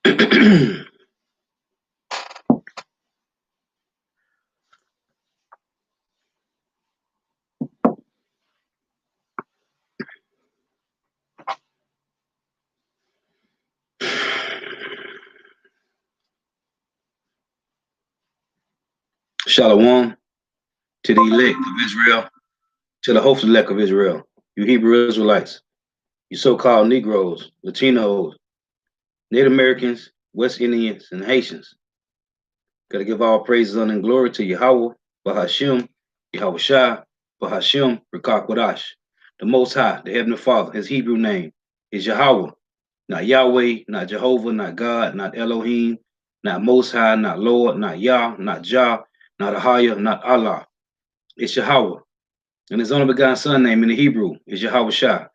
Shalom to the elect of Israel, to the hopeful elect of Israel, you Hebrew Israelites, you so-called Negroes, Latinos, Native Americans, West Indians, and Haitians. Got to give all praises, honor, and glory to Yahweh, Bahashim, Yahweh Shah, Bahashim, Rakakwadash. The Most High, the Heavenly Father, his Hebrew name is Yahweh, not Yahweh, not Jehovah, not God, not Elohim, not Most High, not Lord, not Yah, not Jah, not Ahaya, not Allah. It's Yahweh. And his only begotten son name in the Hebrew is Yahweh Shah.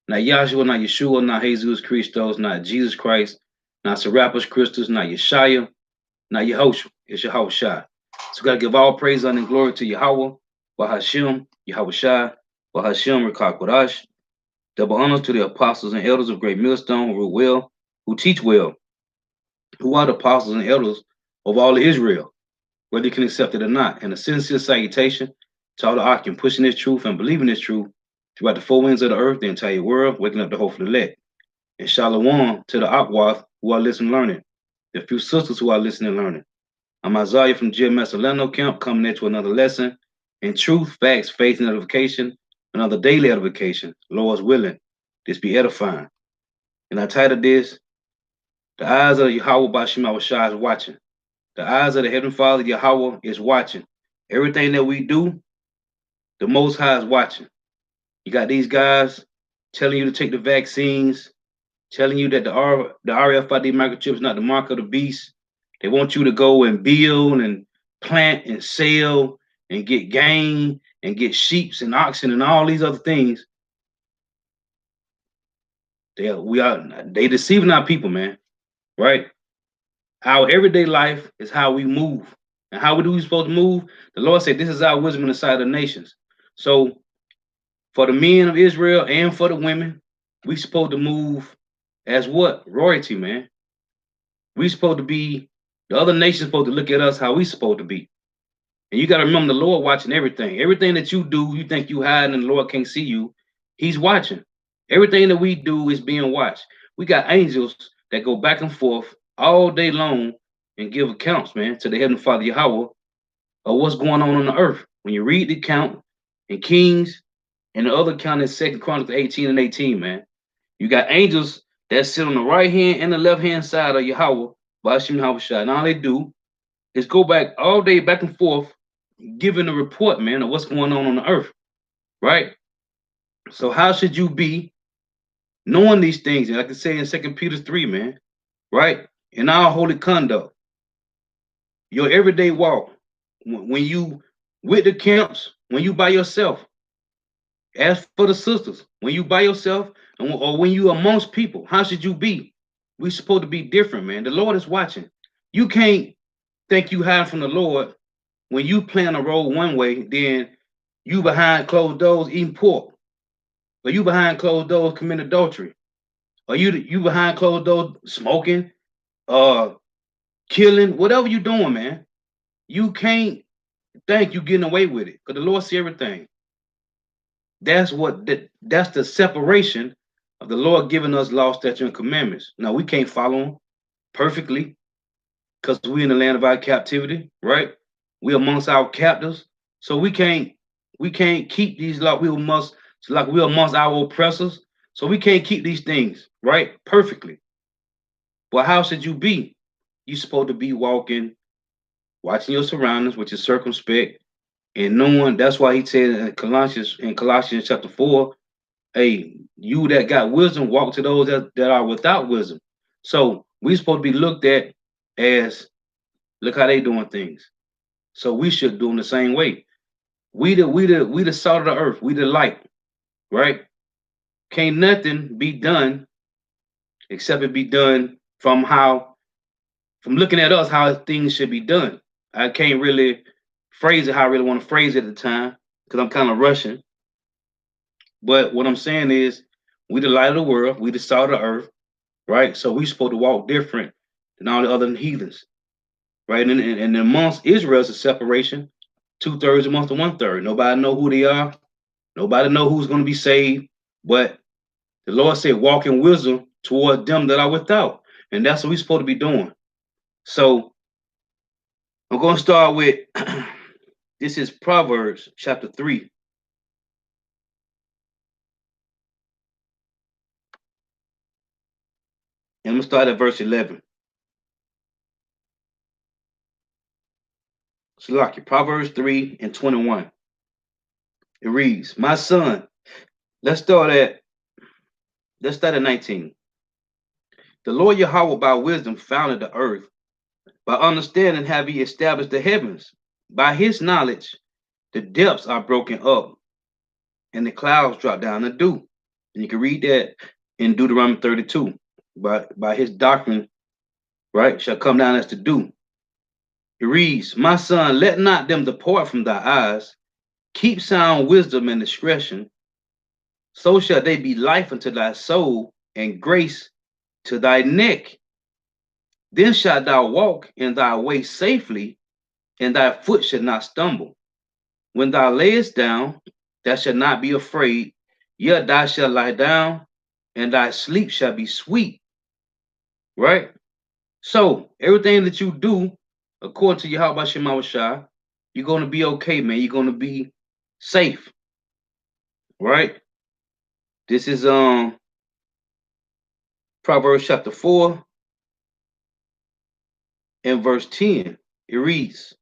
Not Yahshua, not Yeshua, not Jesus Christos, not Jesus Christ, not Serapis Christus, not Yeshaya, not Yehoshua. It's Yahweh Shah. So we got to give all praise and glory to Yahweh, Bahashim, Yahweh Shah, Bahashim, Rakakwadash. Double honors to the apostles and elders of Great Millstone who teach well, who are the apostles and elders of all of Israel, whether you can accept it or not. And a sincere salutation to all the Akim pushing this truth and believing this truth throughout the four winds of the earth, the entire world, waking up the hopeful elect. And shalom to the Akwath who are listening learning, the few sisters who are listening learning. I'm Isaiah from GMS Orlando Camp coming into another lesson in truth, facts, faith, and edification, another daily edification, Lord's willing. This be edifying. And I titled this, The Eyes of Yahweh Bashim Awashah is watching. The eyes of the Heavenly Father Yahweh is watching. Everything that we do, the Most High is watching. You got these guys telling you to take the vaccines, telling you that the RFID microchip is not the mark of the beast. They want you to go and build and plant and sell and get gain and get sheep and oxen and all these other things. They deceiving our people, man. Right? Our everyday life is how we move. And how we supposed to move? The Lord said, this is our wisdom in the sight of the nations. So for the men of Israel and for the women, we supposed to move as what? Royalty, man. We supposed to be, the other nations supposed to look at us how we supposed to be. And you got to remember the Lord watching everything. Everything that you do, you think you hide and the Lord can't see you. He's watching. Everything that we do is being watched. We got angels that go back and forth all day long and give accounts, man, to the Heavenly Father Yahweh of what's going on the earth. When you read the account in Kings and the other account in 2 Chronicles 18 and 18, man, you got angels that sit on the right hand and the left hand side of Yahweh, Bashim Yahweh. And all they do is go back all day back and forth, giving a report, man, of what's going on the earth, right? So how should you be knowing these things? And like I say in 2 Peter 3, man, right? In our holy conduct, your everyday walk, when you with the camps, when you by yourself, as for the sisters, when you by yourself or when you amongst people, how should you be? We supposed to be different, man. The Lord is watching. You can't think you hide from the Lord when you plan a role one way, then you behind closed doors eating pork, or you behind closed doors committing adultery, or you behind closed doors smoking, killing, whatever you doing, man. You can't think you getting away with it, because the Lord see everything. That's the separation of the Lord giving us law, statutes, and commandments. Now we can't follow them perfectly because we're in the land of our captivity, right? We're amongst our captives, so we can't keep these laws. We're amongst our oppressors, so we can't keep these things right perfectly. But how should you be? You're supposed to be walking, watching your surroundings, which is circumspect, and knowing. That's why he said in Colossians chapter 4, hey, you that got wisdom, walk to those that are without wisdom. So we're supposed to be looked at as, look how they doing things. So we should do them the same way. We the salt of the earth. We the light, right? Can't nothing be done except it be done from looking at us how things should be done. I can't really phrase it how I really want to phrase it at the time because I'm kind of rushing. But what I'm saying is, we the light of the world. We the salt of the earth, right? So we supposed to walk different than all the other heathens, right? And amongst Israel, it's a separation, 2/3 amongst the 1/3. Nobody know who they are. Nobody know who's going to be saved. But the Lord said, walk in wisdom toward them that are without. And that's what we're supposed to be doing. So I'm going to start with, this is Proverbs chapter 3. And I'm going to start at verse 11. So like it, Proverbs 3:21. It reads, my son, let's start at 19. The Lord Yahweh by wisdom founded the earth. By understanding have he established the heavens. By his knowledge, the depths are broken up, and the clouds drop down the dew. And you can read that in Deuteronomy 32. By his doctrine, right, shall come down as the dew. It reads, my son, let not them depart from thy eyes. Keep sound wisdom and discretion. So shall they be life unto thy soul and grace to thy neck. Then shalt thou walk in thy way safely, and thy foot shall not stumble. When thou layest down, thou shalt not be afraid, yet thou shalt lie down, and thy sleep shall be sweet. Right? So everything that you do, according to Yahweh Shema Shai, you're going to be okay, man. You're going to be safe. Right? This is Proverbs chapter 4 and verse 10. It reads,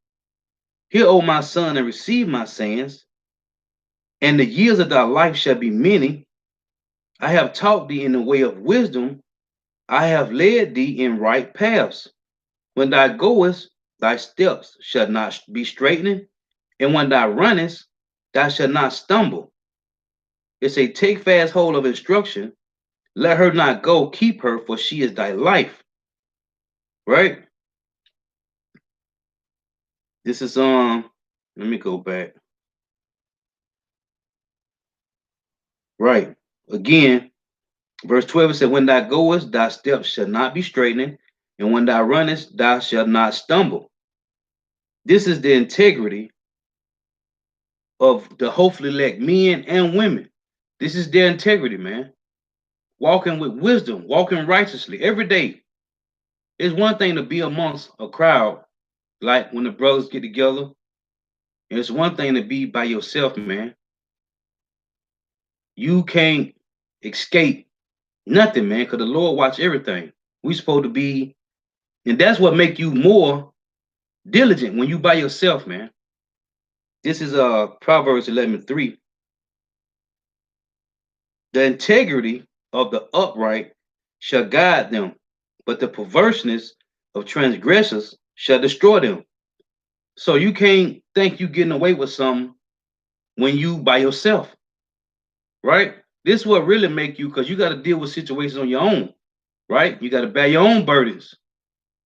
hear, O my son, and receive my sayings, and the years of thy life shall be many. I have taught thee in the way of wisdom. I have led thee in right paths. When thou goest, thy steps shall not be straightening, and when thou runnest, thou shalt not stumble. It say, take fast hold of instruction. Let her not go, keep her, for she is thy life. Right? This is let me go back. Right. Again, verse 12 it said, when thou goest, thy steps shall not be straightening, and when thou runnest, thou shalt not stumble. This is the integrity of the hopefully elect men and women. This is their integrity, man. Walking with wisdom, walking righteously every day. It's one thing to be amongst a crowd, like when the brothers get together. And it's one thing to be by yourself, man. You can't escape nothing, man, because the Lord watch everything. We supposed to be, and that's what make you more diligent when you by yourself, man. This is Proverbs 11:3. The integrity of the upright shall guide them, but the perverseness of transgressors shall destroy them. So you can't think you getting away with something when you by yourself, right? This is what really make you, because you got to deal with situations on your own, right? You got to bear your own burdens.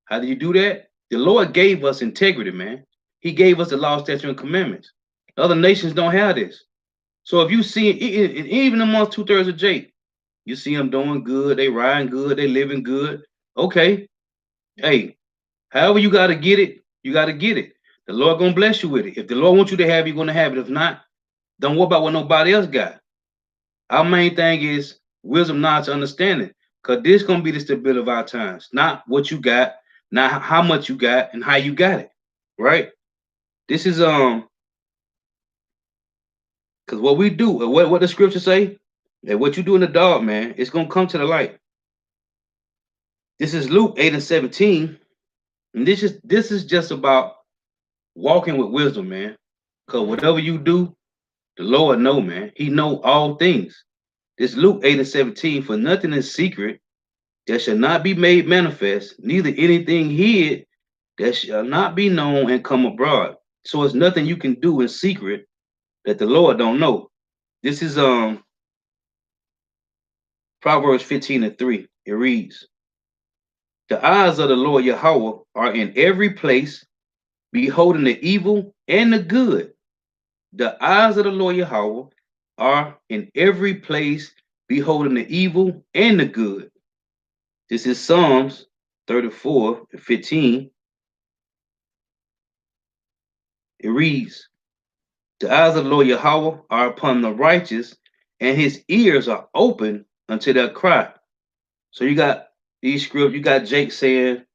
How do you do that? The Lord gave us integrity, man. He gave us the law, statutes, and commandments. Other nations don't have this. So if you see, even amongst 2/3 of Jake, you see them doing good, they riding good, they living good. Okay. Hey, however you got to get it, you got to get it. The Lord going to bless you with it. If the Lord wants you to have it, you're going to have it. If not, don't worry about what nobody else got. Our main thing is wisdom, knowledge, understanding. Because this is going to be the stability of our times. Not what you got, not how much you got, and how you got it. Right? This is, because what we do, what the scripture say, that what you do in the dark, man, it's going to come to the light. This is Luke 8:17. And this is just about walking with wisdom, man. Because whatever you do, the Lord know, man. He know all things. This Luke 8:17, for nothing is secret that shall not be made manifest, neither anything hid that shall not be known and come abroad. So it's nothing you can do in secret that the Lord don't know. This is Proverbs 15:3. It reads, the eyes of the Lord Yahweh are in every place, beholding the evil and the good. The eyes of the Lord Yahweh are in every place, beholding the evil and the good. This is Psalms 34 and 15, it reads, the eyes of the Lord Yahweh are upon the righteous, and his ears are open unto their cry. So you got these scripts, you got Jake saying,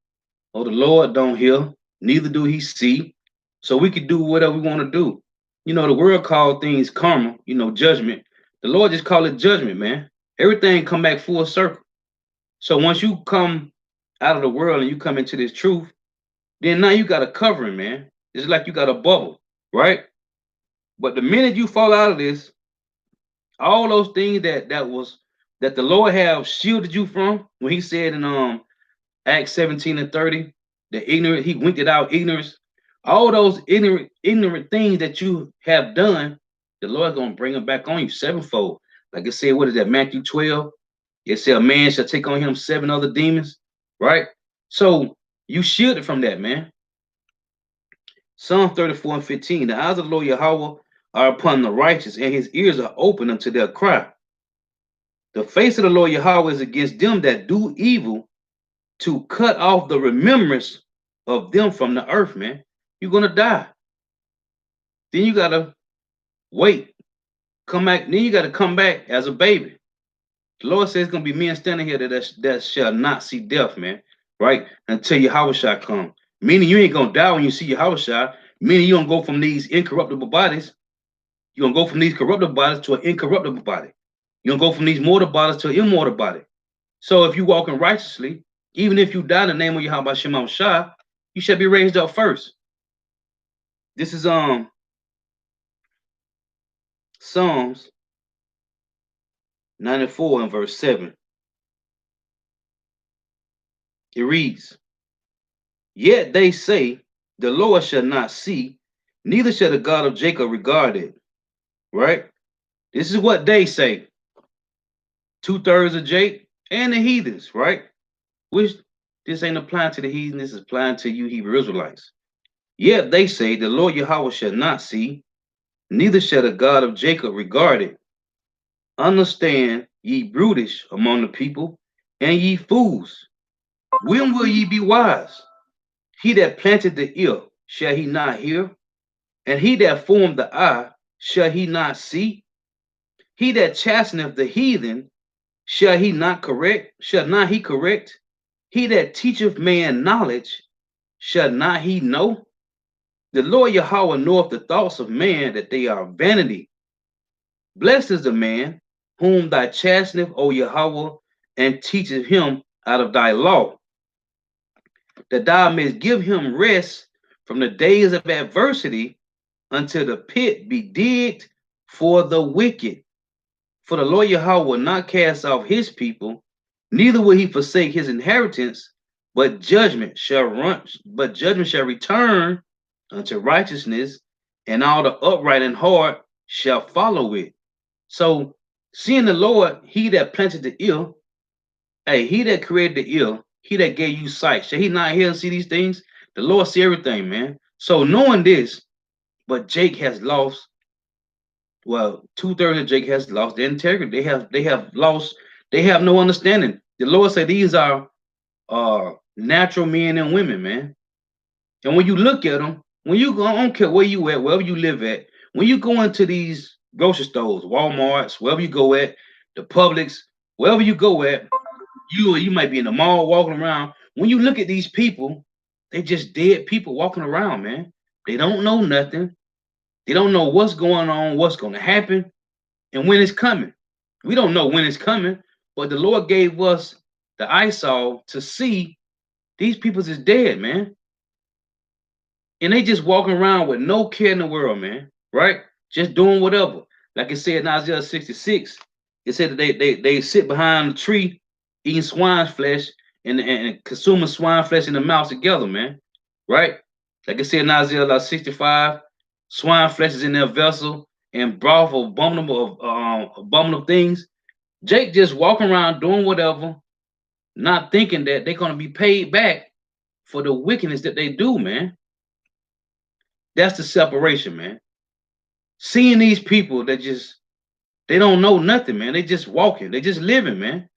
oh, the Lord don't hear, neither do he see. So we could do whatever we want to do. You know, the world called things karma, you know, judgment. The Lord just call it judgment, man. Everything come back full circle. So once you come out of the world and you come into this truth, then now you got a covering, man. It's like you got a bubble, right? But the minute you fall out of this, all those things that the Lord have shielded you from, when he said in Acts 17 and 30, the ignorant, he winked it out ignorance. All those ignorant things that you have done, the Lord's gonna bring them back on you sevenfold. Like it said, what is that, Matthew 12? It said a man shall take on him 7 other demons, right? So you shielded from that, man. Psalm 34 and 15, the eyes of the Lord Yahweh are upon the righteous, and his ears are open unto their cry. The face of the Lord Yahweh is against them that do evil, to cut off the remembrance of them from the earth, man. You're gonna die. Then you gotta wait. Come back, then you gotta come back as a baby. The Lord says it's gonna be men standing here that shall not see death, man. Right? Until Yahweh shall come. Meaning you ain't gonna die when you see Yahweh shall. Meaning you're gonna go from these incorruptible bodies. You're gonna go from these corruptible bodies to an incorruptible body. You're gonna go from these mortal bodies to an immortal body. So if you walking righteously, even if you die in the name of Yahweh Shema Shah, you shall be raised up first. This is Psalms 94 and verse 7. It reads, yet they say, the Lord shall not see, neither shall the God of Jacob regard it. Right? This is what they say. 2/3 of Jake and the heathens, right? Which this ain't applying to the heathen, this is applying to you Hebrew Israelites. Yet they say, the Lord Yahweh shall not see, neither shall the God of Jacob regard it. Understand, ye brutish among the people, and ye fools. When will ye be wise? He that planted the ear, shall he not hear? And he that formed the eye, shall he not see? He that chasteneth the heathen, shall he not correct? Shall not he correct? He that teacheth man knowledge, shall not he know? The Lord Yahweh knoweth the thoughts of man, that they are vanity. Blessed is the man whom thou chasteneth, O Yahweh, and teacheth him out of thy law, that thou mayest give him rest from the days of adversity, until the pit be digged for the wicked. For the Lord Yahweh will not cast off his people, neither will he forsake his inheritance, but judgment shall return unto righteousness, and all the upright in heart shall follow it. So, seeing the Lord, he that planted the ear, hey, he that created the ear, he that gave you sight, shall he not hear and see these things? The Lord see everything, man. So knowing this, but Jake has lost, well, 2/3 of Jake has lost their integrity. They have lost, they have no understanding. The Lord said these are natural men and women, man. And when you look at them, when you go, I don't care where you at, wherever you live at, when you go into these grocery stores, Walmarts, wherever you go at, the Publix, wherever you go at, you might be in the mall walking around. When you look at these people, they just dead people walking around, man. They don't know nothing. They don't know what's going on, what's going to happen, and when it's coming. We don't know when it's coming, but the Lord gave us the eyesight to see these people is dead, man. And they just walking around with no care in the world, man. Right? Just doing whatever. Like it said in Isaiah 66, it said that they sit behind a tree eating swine's flesh and consuming swine flesh in the mouth together, man. Right? Like it said in Isaiah 65, swine flesh is in their vessel and broth of abominable things. Jake just walking around doing whatever, not thinking that they're going to be paid back for the wickedness that they do, man. That's the separation, man. Seeing these people that they don't know nothing, man. They just walking. They just living, man.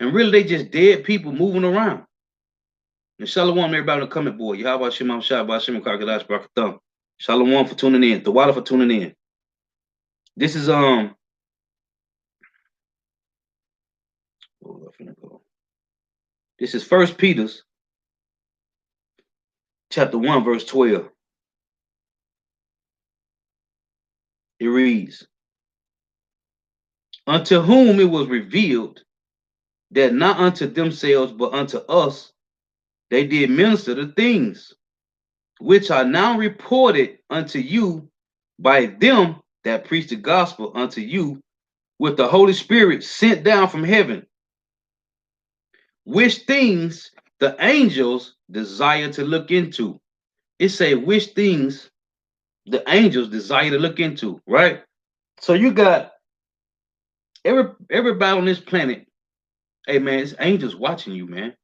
And really, they just dead people moving around. And shalom, everybody on the comment board. Yahweh Shema Shabbat Shem Karkadash Barakatham. Shalom for tuning in. Tawada for tuning in. This is This is First Peter's chapter 1, verse 12. It reads, unto whom it was revealed that not unto themselves, but unto us, they did minister the things which are now reported unto you by them that preach the gospel unto you with the Holy Spirit sent down from heaven, which things the angels desire to look into. It say which things the angels desire to look into, right? So you got everybody on this planet. Hey man, it's angels watching you, man.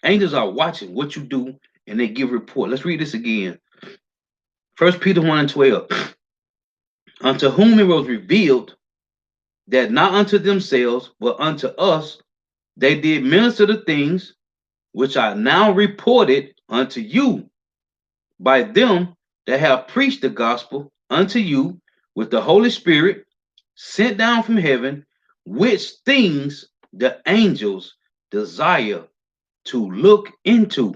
Angels are watching what you do and they give report. Let's read this again. 1 Peter 1 and 12. Unto whom it was revealed that not unto themselves, but unto us, they did minister the things which are now reported unto you by them that have preached the gospel unto you with the Holy Spirit sent down from heaven, which things the angels desire to look into.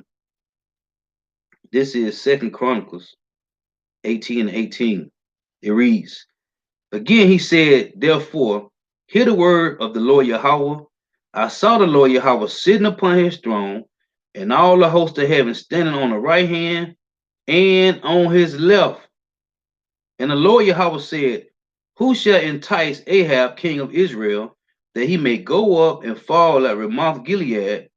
This is 2 Chronicles 18 and 18. It reads, again he said, therefore, hear the word of the Lord Yahweh. I saw the Lord Yahweh sitting upon his throne, and all the hosts of heaven standing on the right hand and on his left. And the Lord Yahweh said, who shall entice Ahab, king of Israel, that he may go up and fall at Ramoth Gilead?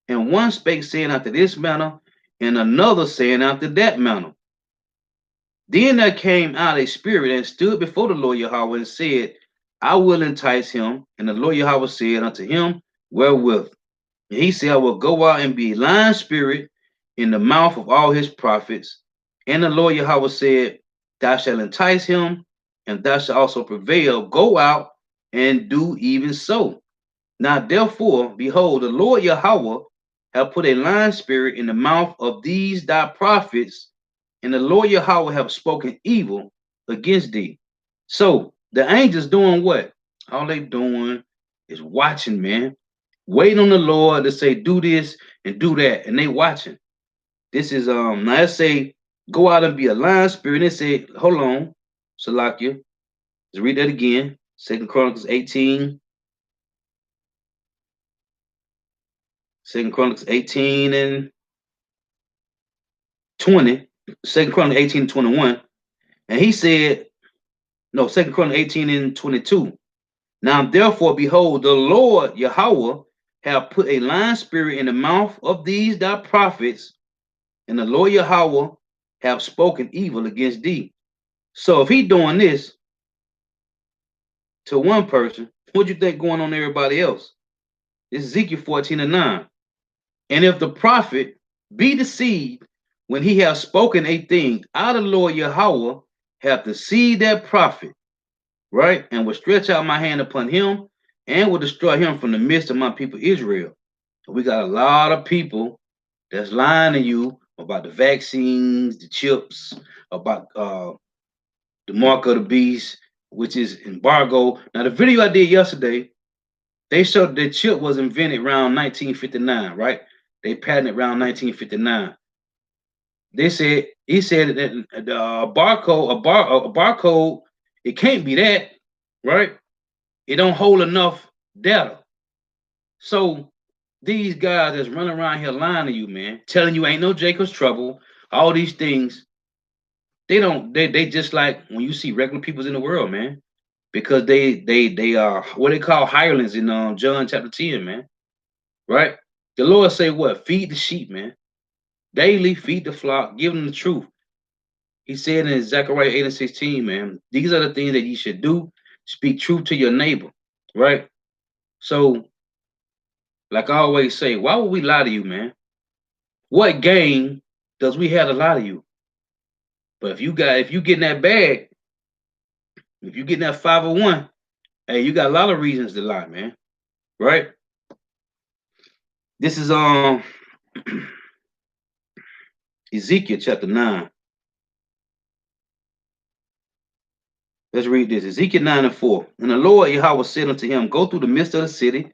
And one spake, saying after this manner, and another saying after that manner. Then there came out a spirit and stood before the Lord Yahweh and said, I will entice him. And the Lord Yahweh said unto him, wherewith? And he said, I will go out and be a lying spirit in the mouth of all his prophets. And the Lord Yahweh said, thou shalt entice him, and thou shalt also prevail. Go out and do even so. Now therefore, behold, the Lord Yahweh have put a lying spirit in the mouth of these thy prophets, and the Lord Yahweh have spoken evil against thee. So the angels doing what? All they doing is watching, man. Waiting on the Lord to say, do this and do that. And they watching. This is, now let's say, go out and be a lying spirit. And they say, hold on, Salakia. Let's read that again. 2 Chronicles 18. 2 Chronicles 18 and 20. 2 Chronicles 18 and 21. And he said, no, 2 Chronicles 18 and 22. Now therefore, behold, the Lord Yahweh have put a lying spirit in the mouth of these thy prophets, and the Lord Yahweh have spoken evil against thee. So if he doing this to one person, what do you think going on to everybody else? This is Ezekiel 14 and 9. And if the prophet be deceived when he have spoken a thing, out of the Lord Yahweh have deceived that prophet, right? And will stretch out my hand upon him and will destroy him from the midst of my people Israel. We got a lot of people that's lying to you about the vaccines, the chips, about the mark of the beast, which is embargo. Now, the video I did yesterday, they showed the chip was invented around 1959, right? They patented around 1959. They said, he said that the barcode, it can't be that, right? It don't hold enough data. So these guys that's running around here lying to you, man, telling you ain't no Jacob's trouble, all these things, they just like when you see regular people in the world, man, because they are what they call hirelings in John chapter 10, man, right? The Lord say what? Feed the sheep, man. Daily feed the flock, give them the truth. He said in Zechariah 8 and 16, man, these are the things that you should do. Speak truth to your neighbor, right? So, like I always say, why would we lie to you, man? What gain does we have to lie to you? But if you getting that bag, if you getting that 501, hey, you got a lot of reasons to lie, man. Right? This is Ezekiel chapter 9. Let's read this. Ezekiel 9 and 4. And the Lord Yahweh said unto him, Go through the midst of the city,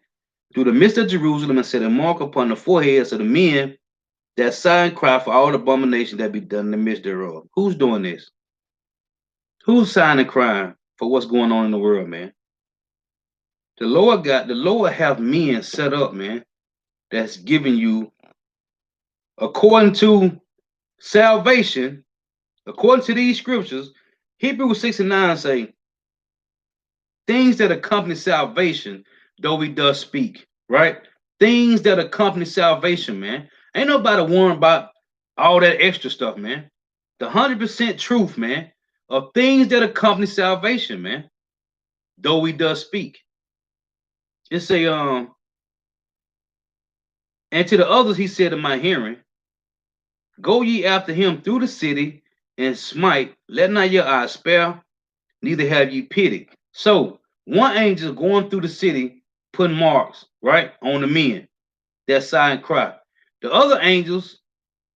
through the midst of Jerusalem, and set a mark upon the foreheads of the men that sigh and cry for all the abominations that be done in the midst thereof. Who's doing this? Who's sighing and crying for what's going on in the world, man? The Lord have men set up, man, that's giving you, according to salvation, according to these scriptures. Hebrews 6 and 9 say, things that accompany salvation, though we does speak, right? Things that accompany salvation, man. Ain't nobody worrying about all that extra stuff, man. The 100% truth, man, of things that accompany salvation, man, though we does speak. It say, and to the others he said in my hearing, go ye after him through the city and smite, let not your eyes spare, neither have ye pity. So one angel going through the city, putting marks, right, on the men that sigh and cry. The other angels,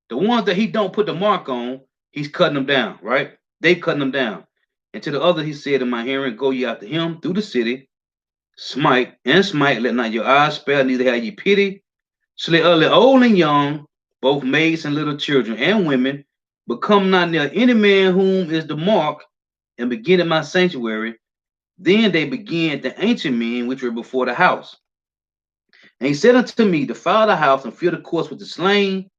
the ones that he don't put the mark on, he's cutting them down, right? They cutting them down. And to the other he said in my hearing, go ye after him through the city, smite and smite, let not your eyes spare, neither have ye pity. Slay early old and young, both maids and little children and women, but come not near any man whom is the mark, and begin in my sanctuary. Then they began the ancient men which were before the house. And he said unto me, defile the house and fill the courts with the slain.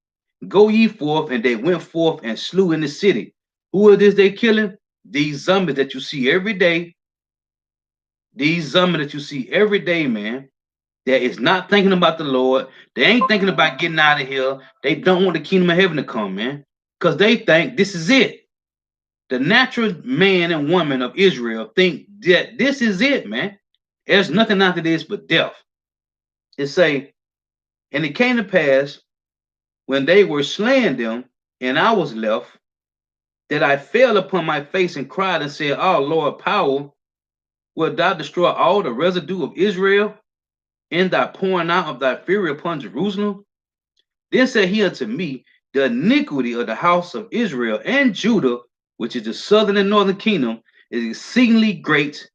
Go ye forth, and they went forth and slew in the city. Who are this they killing? These zombies that you see every day. These zombies that you see every day, man. That is not thinking about the Lord. They ain't thinking about getting out of here. They don't want the kingdom of heaven to come, man. Because they think this is it. The natural man and woman of Israel think that this is it, man. There's nothing after this but death. It say, and it came to pass when they were slaying them, and I was left, that I fell upon my face and cried and said, oh Lord, power, wilt thou destroy all the residue of Israel in thy pouring out of thy fury upon Jerusalem? Then said he unto me, the iniquity of the house of Israel and Judah, which is the southern and northern kingdom, is exceedingly great,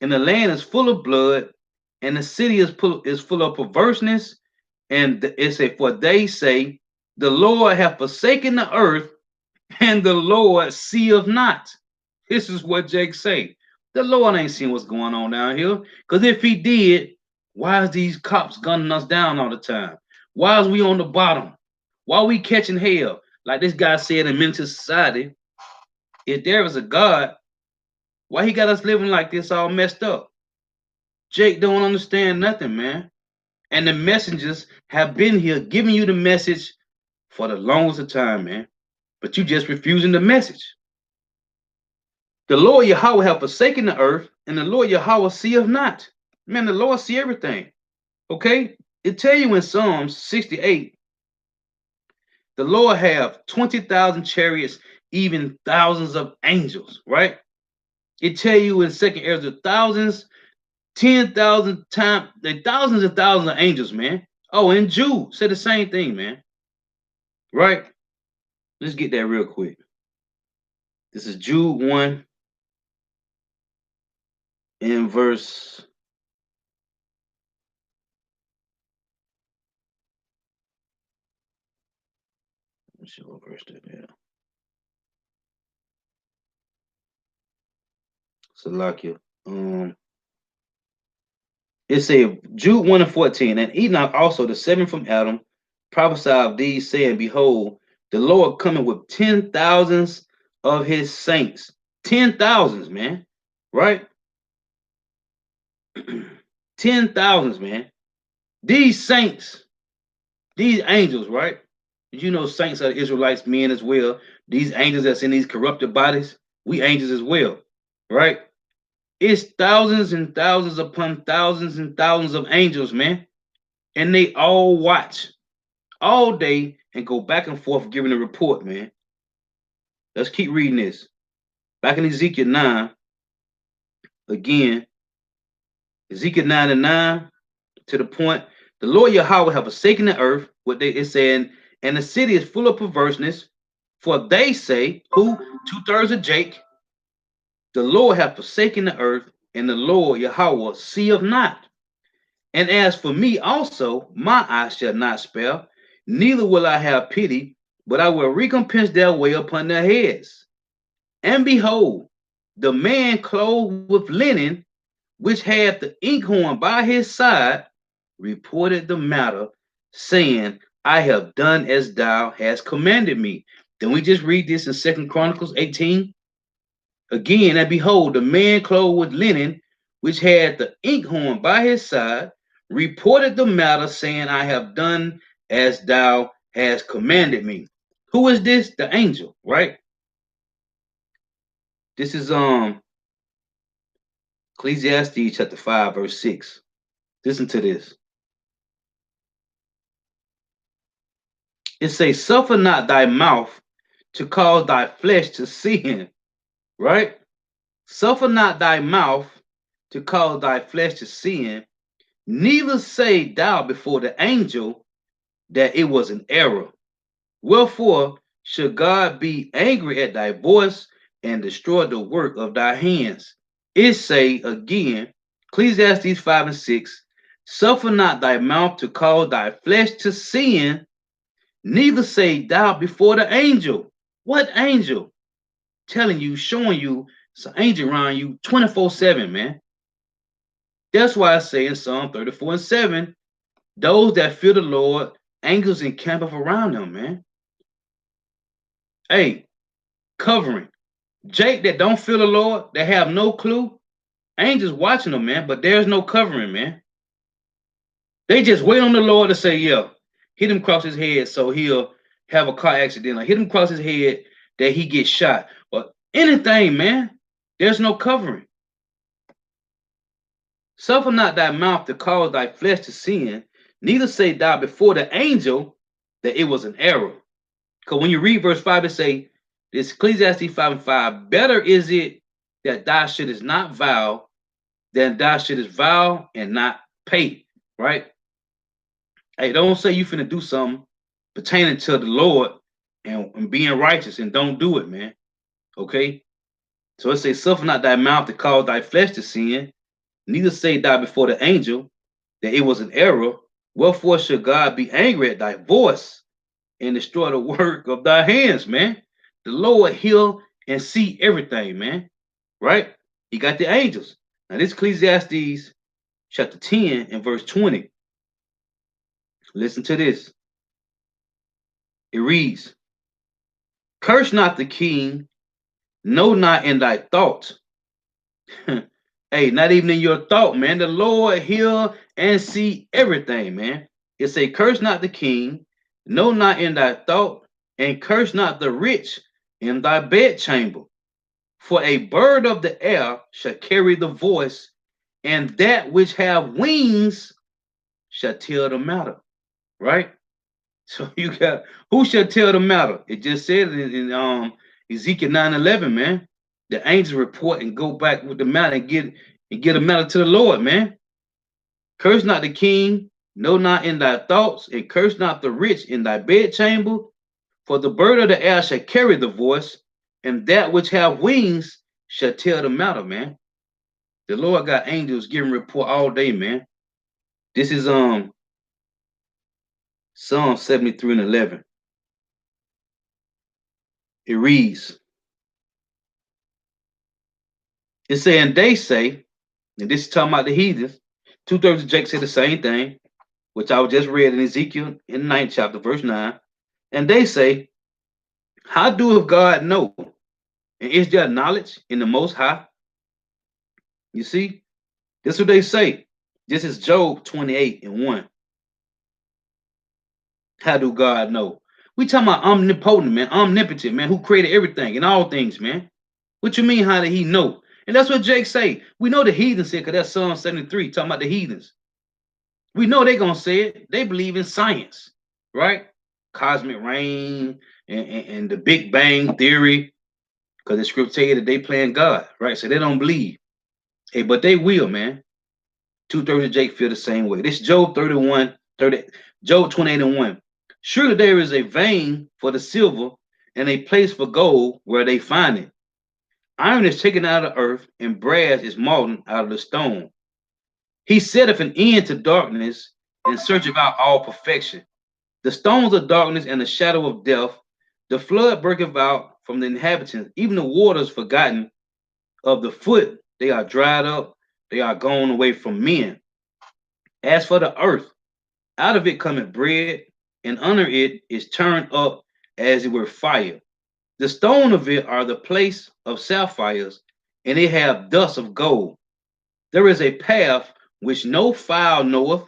and the land is full of blood, and the city is full of perverseness. And it say, for they say, the Lord hath forsaken the earth, and the Lord seeth not. This is what Jake say. The Lord ain't seeing what's going on down here. Because if he did, why is these cops gunning us down all the time? Why is we on the bottom? Why are we catching hell? Like this guy said in Mental Society, if there is a God, why he got us living like this all messed up? Jake don't understand nothing, man. And the messengers have been here giving you the message for the longest of time, man. But you just refusing the message. The Lord Yahweh have forsaken the earth, and the Lord Yahweh seeth not. Man, the Lord see everything. Okay? It tell you in Psalms 68, the Lord have 20,000 chariots, even thousands of angels, right? It tell you in 2nd Ezra, thousands, 10,000 times, thousands and thousands of angels, man. Oh, and Jude said the same thing, man. Right? Let's get that real quick. This is Jude 1 in verse. Let's see what verse that is. Salakia. It said Jude 1 and 14, and Enoch also, the seventh from Adam, prophesied of these, saying, behold, the Lord coming with 10,000s of his saints. 10,000s, man. Right? 10,000s, man. These saints, these angels, right? You know, saints are the Israelites, men as well. These angels that's in these corrupted bodies, we angels as well, right? It's thousands and thousands upon thousands and thousands of angels, man. And they all watch all day and go back and forth giving a report, man. Let's keep reading this. Back in Ezekiel 9, again, Ezekiel 9 and 9, to the point, the Lord Yahweh have forsaken the earth, what they is saying, and the city is full of perverseness. For they say, who? Two-thirds of Jake, the Lord hath forsaken the earth, and the Lord Yahweh seeth not. And as for me also, my eye shall not spare, neither will I have pity, but I will recompense their way upon their heads. And behold, the man clothed with linen, which had the inkhorn by his side, reported the matter, saying, I have done as thou hast commanded me. Then we just read this in 2 Chronicles 18. Again, and behold, the man clothed with linen, which had the inkhorn by his side, reported the matter, saying, I have done as thou hast commanded me. Who is this? The angel, right? This is Ecclesiastes chapter 5, verse 6. Listen to this. It says, suffer not thy mouth to cause thy flesh to sin, right? Suffer not thy mouth to cause thy flesh to sin, neither say thou before the angel that it was an error. Wherefore should God be angry at thy voice and destroy the work of thy hands? It say again, Ecclesiastes 5 and 6, suffer not thy mouth to cause thy flesh to sin, neither say thou before the angel. What angel? Telling you, showing you, it's an angel around you 24/7, man. That's why I say in Psalm 34 and 7, those that fear the Lord, angels encampeth around them, man. Hey, covering. Jake that don't fear the Lord, that have no clue, angels watching them, man, but there's no covering, man. They just wait on the Lord to say, yeah, hit him across his head so he'll have a car accident, or hit him across his head that he gets shot, or anything, man. There's no covering. Suffer not thy mouth to cause thy flesh to sin, neither say thou before the angel that it was an error. Because when you read verse 5, it say, this Ecclesiastes 5 and 5, better is it that thou shouldest not vow than thou shouldest vow and not pay, right? Hey, don't say you finna do something pertaining to the Lord and being righteous and don't do it, man. Okay? So it says, suffer not thy mouth to cause thy flesh to sin, neither say thou before the angel that it was an error. Wherefore should God be angry at thy voice and destroy the work of thy hands, man? The Lord hear and see everything, man. Right? He got the angels. Now this Ecclesiastes chapter 10 and verse 20. Listen to this. It reads, curse not the king, no, not in thy thoughts. Hey, not even in your thought, man. The Lord hear and see everything, man. It say, curse not the king, no, not in thy thought, and curse not the rich in thy bedchamber. For a bird of the air shall carry the voice, and that which have wings shall tell the matter. Right? So you got, who shall tell the matter? It just said in Ezekiel 9:11, man. The angels report and go back with the matter and get a matter to the Lord, man. Curse not the king, no, not in thy thoughts, and curse not the rich in thy bedchamber, for the bird of the air shall carry the voice, and that which have wings shall tell the matter, man. The Lord got angels giving report all day, man. This is Psalm 73 and 11. It reads, it say, and they say, and this is talking about the heathens, two-thirds of Jake said the same thing, which I just read in Ezekiel in the 9th chapter, verse 9. And they say, how doeth God know? And is there knowledge in the Most High? You see, this is what they say. This is Job 28 and 1. How do God know? We talking about omnipotent, man, omnipotent, man, who created everything and all things, man. What you mean, how did he know? And that's what Jake say. We know the heathens said, because that's Psalm 73, talking about the heathens. We know they're going to say it. They believe in science, right? Cosmic rain and the Big Bang theory, because the scripture tell you that they playing God, right? So they don't believe. Hey, but they will, man. Two-thirds of Jake feel the same way. This Job 31, Job 28 and 1. Surely there is a vein for the silver, and a place for gold where they find it. Iron is taken out of the earth, and brass is molten out of the stone. He setteth an end to darkness, and searcheth out all perfection. The stones of darkness and the shadow of death, the flood breaketh out from the inhabitants, even the waters forgotten of the foot, they are dried up, they are gone away from men. As for the earth, out of it cometh bread, and under it is turned up as it were fire. The stone of it are the place of sapphires, and they have dust of gold. There is a path which no fowl knoweth,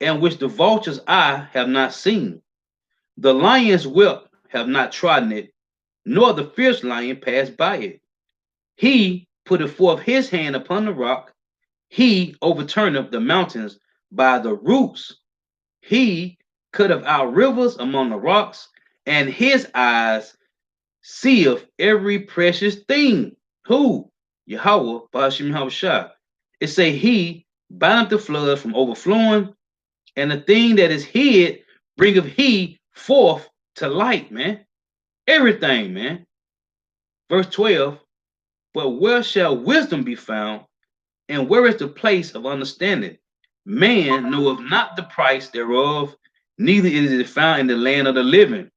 and which the vulture's eye have not seen. The lion's whelp have not trodden it, nor the fierce lion passed by it. He putteth forth his hand upon the rock, he overturneth the mountains by the roots. He cutteth out rivers among the rocks, and his eyes seeth every precious thing. Who? Yahweh, Bashim Yahushua. It say he bindeth the flood from overflowing, and the thing that is hid bringeth he forth to light, man. Everything, man. Verse 12, but where shall wisdom be found, and where is the place of understanding? Man knoweth not the price thereof, neither is it found in the land of the living.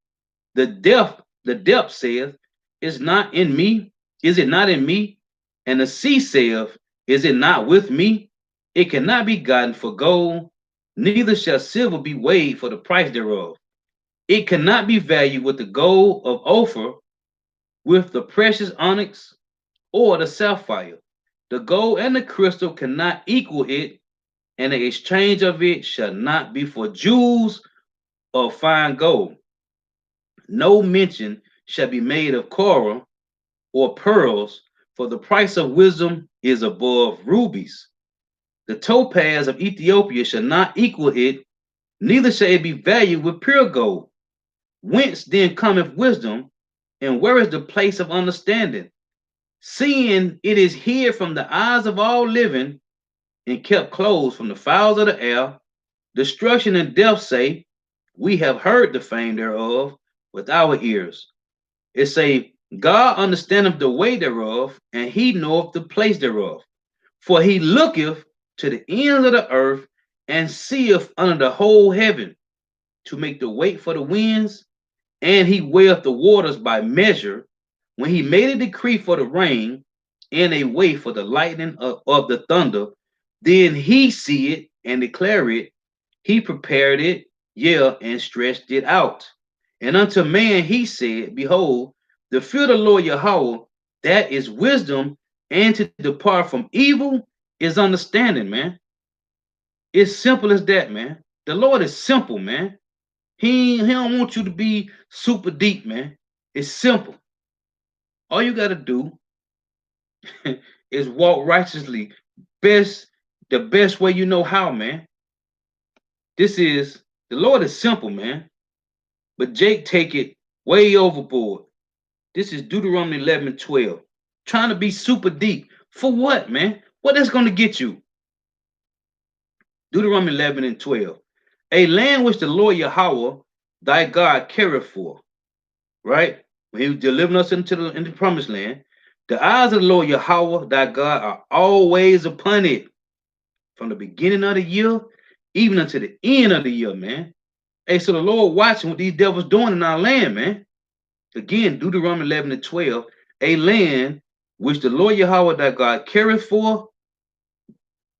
The depth saith, is not in me, is it not in me? And the sea saith, is it not with me? It cannot be gotten for gold, neither shall silver be weighed for the price thereof. It cannot be valued with the gold of Ophir, with the precious onyx, or the sapphire. The gold and the crystal cannot equal it, and the exchange of it shall not be for jewels of fine gold. No mention shall be made of coral or pearls, for the price of wisdom is above rubies. The topaz of Ethiopia shall not equal it, neither shall it be valued with pure gold. Whence then cometh wisdom, and where is the place of understanding? Seeing it is hid from the eyes of all living, and kept closed from the fowls of the air, destruction and death say, we have heard the fame thereof with our ears. It say, God understandeth the way thereof, and he knoweth the place thereof. For he looketh to the ends of the earth, and seeth under the whole heaven, to make the weight for the winds, and he weigheth the waters by measure, when he made a decree for the rain, and a way for the lightning of the thunder, then he see it and declare it, he prepared it, yeah, and stretched it out. And unto man he said, behold, the fear of the Lord Yahweh, that is wisdom, and to depart from evil is understanding, man. It's simple as that, man. The Lord is simple, man. He don't want you to be super deep, man. It's simple. All you got to do is walk righteously, the best way you know how, man. The Lord is simple, man. But Jake take it way overboard. This is Deuteronomy 11:12. Trying to be super deep. For what, man? What that's going to get you? Deuteronomy 11:12. A land which the Lord Yahweh, thy God, careth for. Right? When he was delivering us into the promised land, the eyes of the Lord Yahweh, thy God, are always upon it. From the beginning of the year, even until the end of the year, man. Hey, so the Lord watching what these devils doing in our land, man. Again, Deuteronomy 11:12, a land which the Lord Yahweh thy God careth for,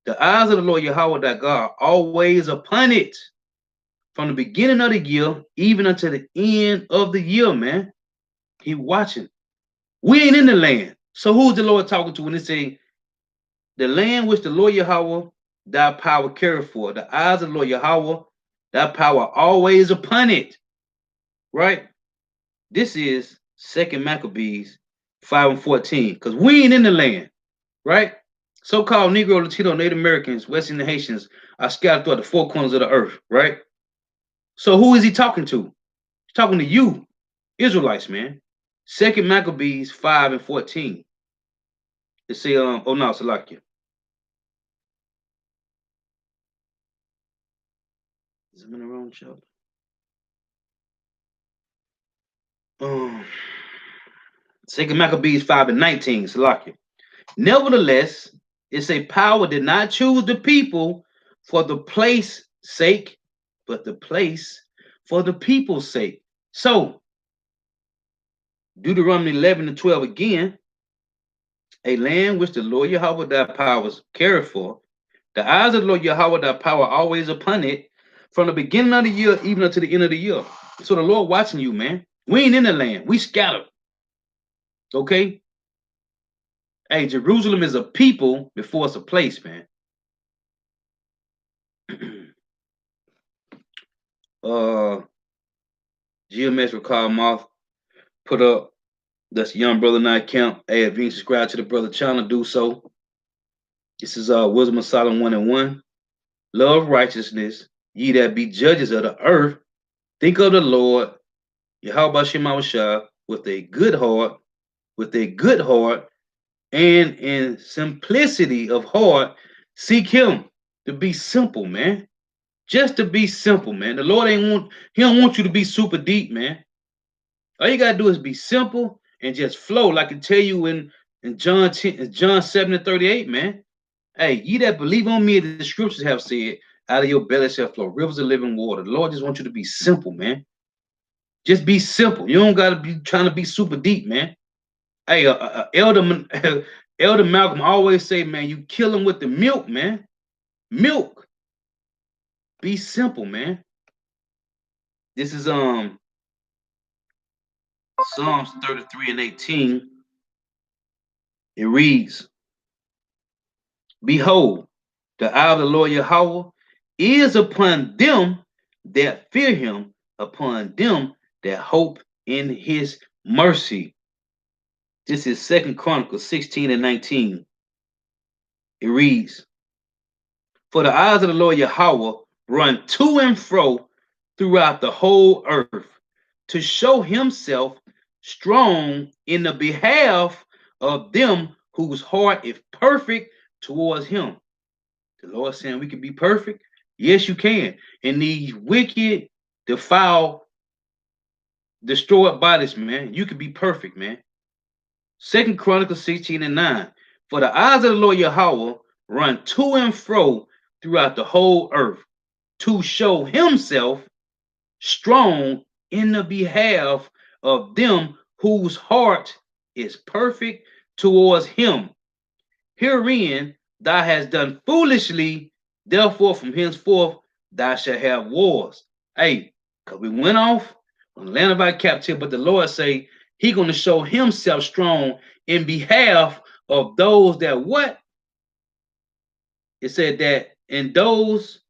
the eyes of the Lord Yahweh thy God are always upon it. From the beginning of the year, even until the end of the year, man. He watching. We ain't in the land. So who's the Lord talking to when they say, the land which the Lord Yahweh thy power careth for, the eyes of the Lord Yahweh, thy power always upon it. Right? This is 2nd Maccabees 5:14, because we ain't in the land, right? So-called Negro, Latino, Native Americans, West Indian Haitians are scattered throughout the four corners of the earth, right? So who is he talking to? He's talking to you, Israelites, man. 2nd Maccabees 5:14. It say, oh no, Salakia. Is it in the wrong chapter? Second Maccabees 5:19. Salakia. Nevertheless, it's a power did not choose the people for the place sake, but the place for the people's sake. So, Deuteronomy 11:12 again, a land which the Lord Yahweh thy powers carry for. The eyes of the Lord Yahweh thy power always upon it from the beginning of the year even until the end of the year. So the Lord watching you, man. We ain't in the land. We scattered. Okay? Hey, Jerusalem is a people before it's a place, man. GMS Recall Moth put up, that's young brother not count. Hey, if you ain't subscribe to the brother channel, do so. This is Wisdom of Solomon 1 and 1. Love righteousness, ye that be judges of the earth, think of the Lord, Yahweh Shema Shah, with a good heart, and in simplicity of heart, seek him to be simple, man. Just to be simple, man. The Lord he don't want you to be super deep, man. All you gotta do is be simple and just flow, like I tell you in John 7:38, man. Hey, ye that believe on me, the scriptures have said, out of your belly shall flow rivers of living water. The Lord just wants you to be simple, man. Just be simple. You don't gotta be trying to be super deep, man. Hey, Elder Elder Malcolm always say, man, you kill him with the milk, man. Milk. Be simple, man. This is Psalms 33:18. It reads, behold, the eye of the Lord Yahweh is upon them that fear him, upon them that hope in his mercy. This is 2 Chronicles 16:19. It reads, for the eyes of the Lord Yahweh run to and fro throughout the whole earth to show himself strong in the behalf of them whose heart is perfect towards him. The Lord saying we can be perfect. Yes, you can. And these wicked, defiled, destroyed bodies, man, you can be perfect, man. 2 Chronicles 16:9. For the eyes of the Lord Yahweh run to and fro throughout the whole earth to show himself strong in the behalf of them whose heart is perfect towards him. Herein thou hast done foolishly, therefore from henceforth thou shalt have wars. Hey, because we went off on the land of our captivity, but the Lord say he going to show himself strong in behalf of those that what? It said that in those,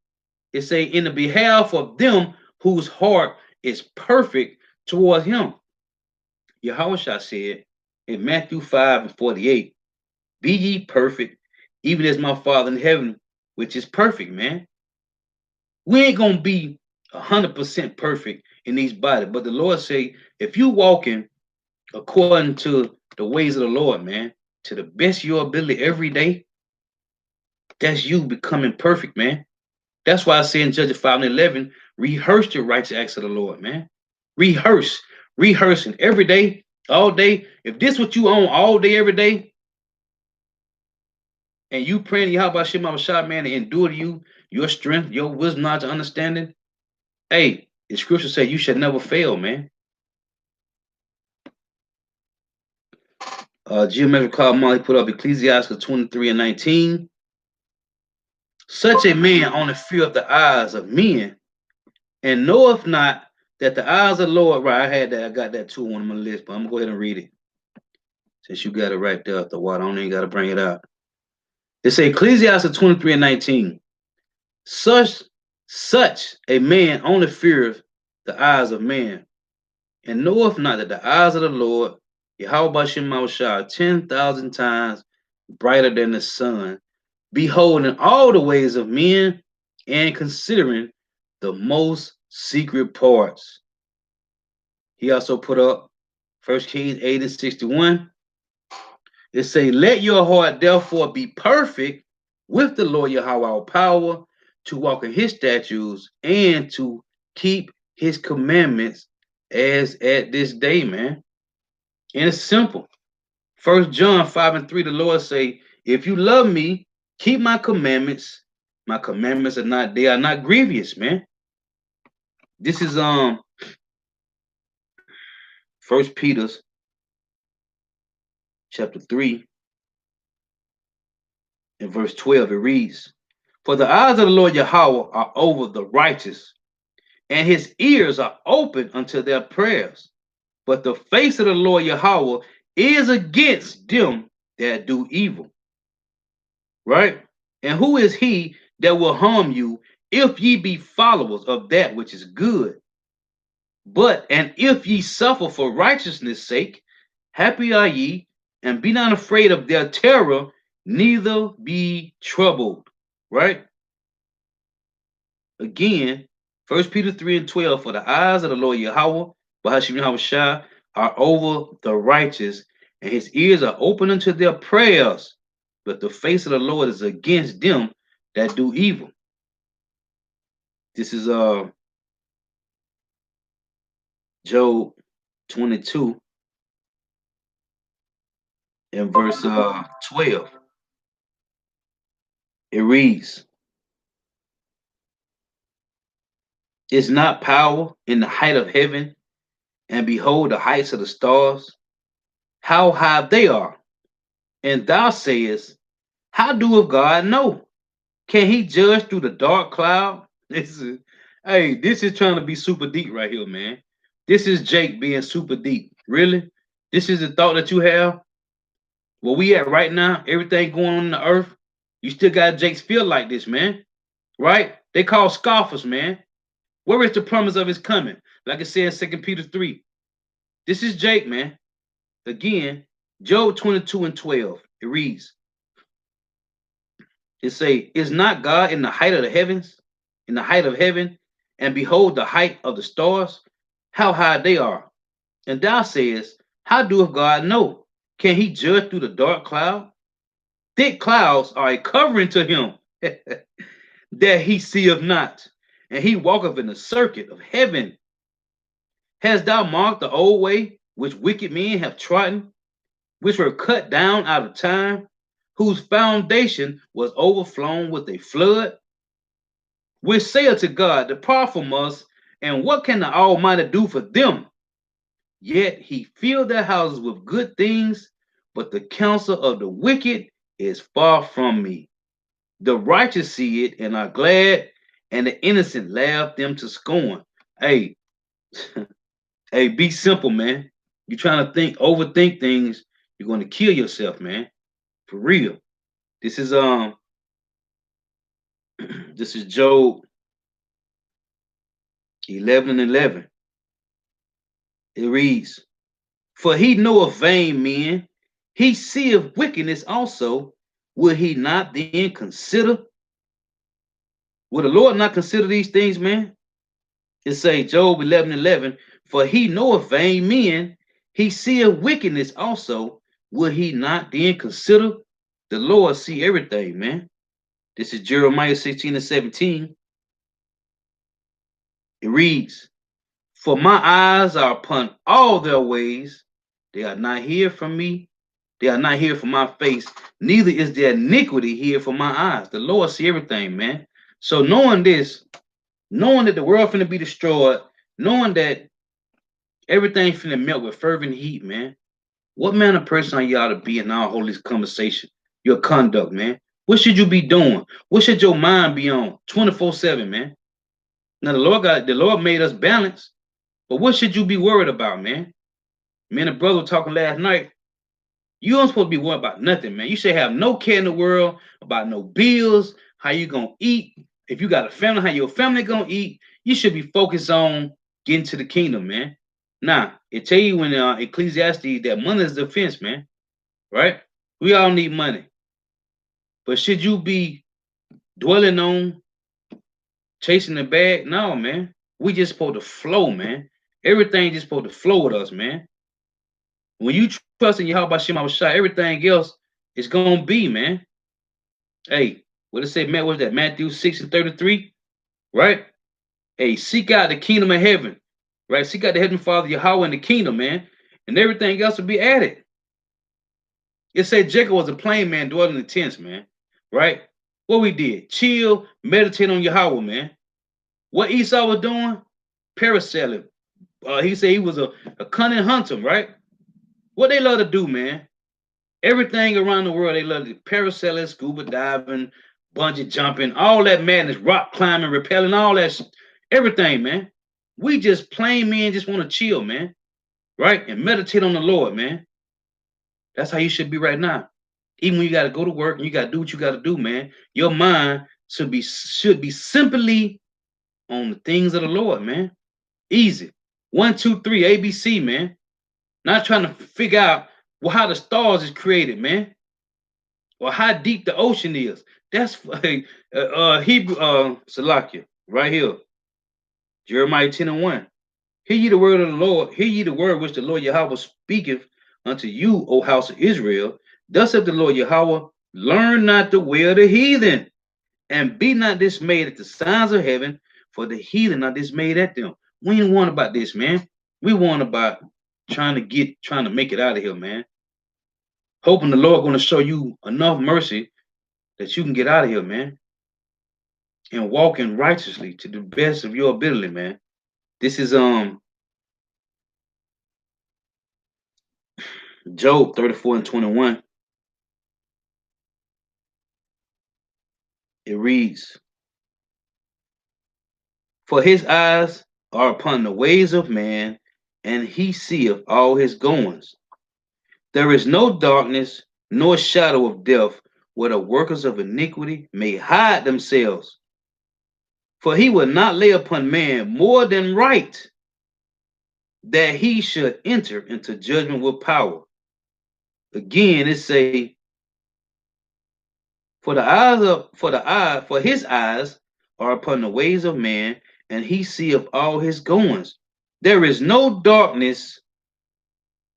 it say in the behalf of them whose heart is perfect towards him. Yahushua said in Matthew 5:48, be ye perfect, even as my Father in heaven, which is perfect, man. We ain't gonna be 100% perfect in these bodies, but the Lord say, if you walking according to the ways of the Lord, man, to the best of your ability every day, that's you becoming perfect, man. That's why I say in Judges 5:11, rehearse the righteous acts of the Lord, man. Rehearsing every day, all day. If this what you own all day, every day, and you praying Yahweh Shema Shah, man, to endure to you your strength, your wisdom, knowledge, understanding. Hey, the scripture say you should never fail, man. Geometric Call Molly put up Ecclesiastes 23:19. Such a man only feareth the eyes of men, and knoweth not that the eyes of the Lord, right? I got that too on my list, but I'm gonna go ahead and read it. Since you got it right there at the water, I don't even gotta bring it out. It say Ecclesiastes 23:19. Such a man only feareth the eyes of man, and knoweth not that the eyes of the Lord, Yahweh Shema Shah, 10,000 times brighter than the sun, beholding all the ways of men and considering the most secret parts. He also put up 1 Kings 8:61. It say, let your heart therefore be perfect with the Lord Yahweh power to walk in his statutes and to keep his commandments as at this day, man. And it's simple. 1 John 5:3, the Lord say, if you love me, keep my commandments. My commandments they are not grievous, man. This is 1 Peter chapter 3 and verse 12. It reads, for the eyes of the Lord Yahweh are over the righteous, and his ears are open unto their prayers. But the face of the Lord Yahweh is against them that do evil. Right? And who is he that will harm you if ye be followers of that which is good? And if ye suffer for righteousness' sake, happy are ye, and be not afraid of their terror, neither be troubled. Right? Again, 1 Peter 3:12, for the eyes of the Lord Yahweh, Bahashim Yahweh are over the righteous, and his ears are open unto their prayers, but the face of the Lord is against them that do evil. This is Job 22 and verse 12. It reads, is not power in the height of heaven, and behold the heights of the stars, how high they are? And thou sayest, how doeth God know? Can he judge through the dark cloud? This is trying to be super deep right here, man. This is Jake being super deep. Really? This is the thought that you have? Where we at right now, everything going on in the earth, you still got Jake's feel like this, man. Right? They call scoffers, man. Where is the promise of his coming? Like it says in 2 Peter 3. This is Jake, man. Again, Job 22 and 12. It reads, it say, is not God in the height of the heavens, in the height of heaven, and behold the height of the stars, how high they are? And thou sayest, how doeth God know? Can he judge through the dark cloud? Thick clouds are a covering to him that he seeth not, and he walketh in the circuit of heaven. Hast thou marked the old way which wicked men have trodden, which were cut down out of time, whose foundation was overflown with a flood? Which saith to God, depart from us, and what can the Almighty do for them? Yet he filled their houses with good things, but the counsel of the wicked is far from me. The righteous see it and are glad, and the innocent laugh them to scorn. Hey, hey, be simple, man. You're trying to overthink things, you're going to kill yourself, man. For real. This is this is Job 11 and 11. It reads, for he knoweth vain men, he seeth wickedness also. Will he not then consider? Will the Lord not consider these things, man? It say Job 11 and 11, for he knoweth vain men, he seeth wickedness also. Will he not then consider? The Lord see everything, man. This is Jeremiah 16 and 17. It reads, for my eyes are upon all their ways. They are not hid from me. They are not hid from my face. Neither is their iniquity hid from my eyes. The Lord see everything, man. So knowing this, knowing that the world finna be destroyed, knowing that everything finna melt with fervent heat, man. What manner of person are you ought to be in our holy conversation? Your conduct, man. What should you be doing? What should your mind be on 24/7, man? Now the Lord made us balanced, but what should you be worried about, man? Me and a brother were talking last night. You don't supposed to be worried about nothing, man. You should have no care in the world about no bills, how you gonna eat. If you got a family, how your family gonna eat. You should be focused on getting to the kingdom, man. Now, it tell you in Ecclesiastes that money is the defense, man. Right? We all need money. But should you be dwelling on chasing the bag? No, man. We just supposed to flow, man. Everything just supposed to flow with us, man. When you trust in Yahweh Shema Shai, everything else is gonna be, man. Hey, what it say, Matt? What's that? Matthew 6 and 33, right? Hey, seek out the kingdom of heaven right? Seek out the Heavenly Father, Yahweh, and the kingdom, man, and everything else will be added. It said Jacob was a plain man dwelling in tents, man, right? What we did, chill, meditate on Yahweh, man. What Esau was doing, parasailing. He said he was a cunning hunter, right? What they love to do, man. Everything around the world, they love to parasailing, scuba diving, bungee jumping, all that madness, rock climbing, rappelling, all that, everything, man. We just plain men just want to chill, man, right? And meditate on the Lord, man. That's how you should be right now. Even when you got to go to work and you got to do what you got to do, man, your mind should be simply on the things of the Lord, man. Easy. 1, 2, 3, ABC, man. Not trying to figure out how the stars is created, man, or how deep the ocean is. That's Hebrew Salakia, right here. Jeremiah 10:1. Hear ye the word of the Lord, hear ye the word which the Lord Yahweh speaketh unto you, O house of Israel. Thus saith the Lord Yahweh, learn not the way of the heathen, and be not dismayed at the signs of heaven, for the heathen are dismayed at them. We ain't want about this, man. We want about trying to make it out of here, man. Hoping the Lord going to show you enough mercy that you can get out of here, man, and walking righteously to the best of your ability, man. This is Job 34:21. It reads, for his eyes are upon the ways of man, and he seeth all his goings. There is no darkness, nor shadow of death, where the workers of iniquity may hide themselves. For he will not lay upon man more than right, that he should enter into judgment with power. Again, it say, for his eyes are upon the ways of man, and he seeth all his goings. There is no darkness,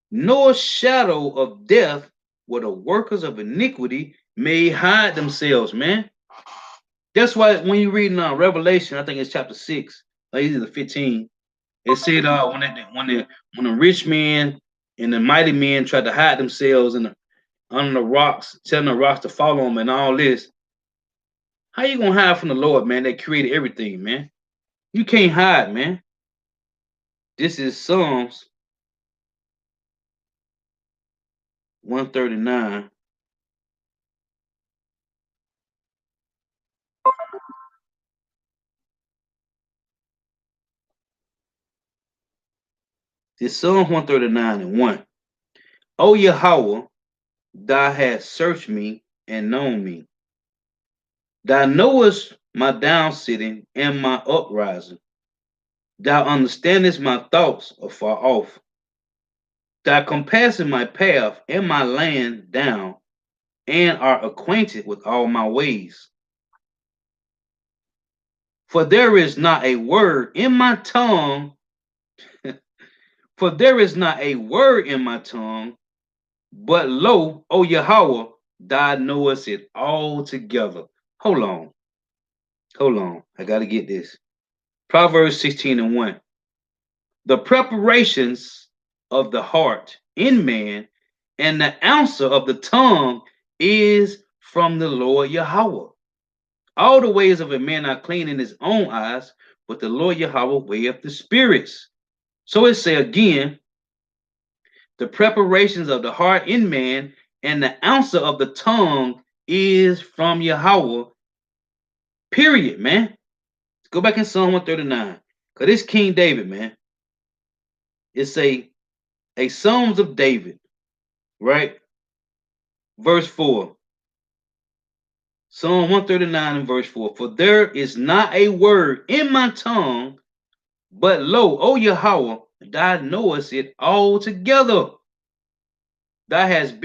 nor shadow of death, where the workers of iniquity may hide themselves, man. That's why when you read in Revelation, I think it's chapter 6, or either 15, it said when the rich men and the mighty men tried to hide themselves under the rocks, telling the rocks to follow them and all this. How you gonna hide from the Lord, man, that created everything, man? You can't hide, man. This is Psalms 139. It's Psalms 139:1. O Yahweh, thou hast searched me and known me. Thou knowest my down sitting and my uprising. Thou understandest my thoughts afar off. Thou compassest my path and my land down, and art acquainted with all my ways. For there is not a word in my tongue, for there is not a word in my tongue, but lo, O Yahweh, thou knowest it all together. Hold on, I gotta get this. Proverbs 16:1. The preparations of the heart in man, and the answer of the tongue is from the Lord Yahweh. All the ways of a man are clean in his own eyes, but the Lord Yahweh weigheth the spirits. So it say again, the preparations of the heart in man, and the answer of the tongue is from Yahweh. Period, man. Let's go back in Psalm 139. Because this King David, man. It's a Psalms of David, right? Verse 4. Psalm 139 and verse 4. For there is not a word in my tongue, but lo, O Yahweh, thou knowest it all together. Thou hast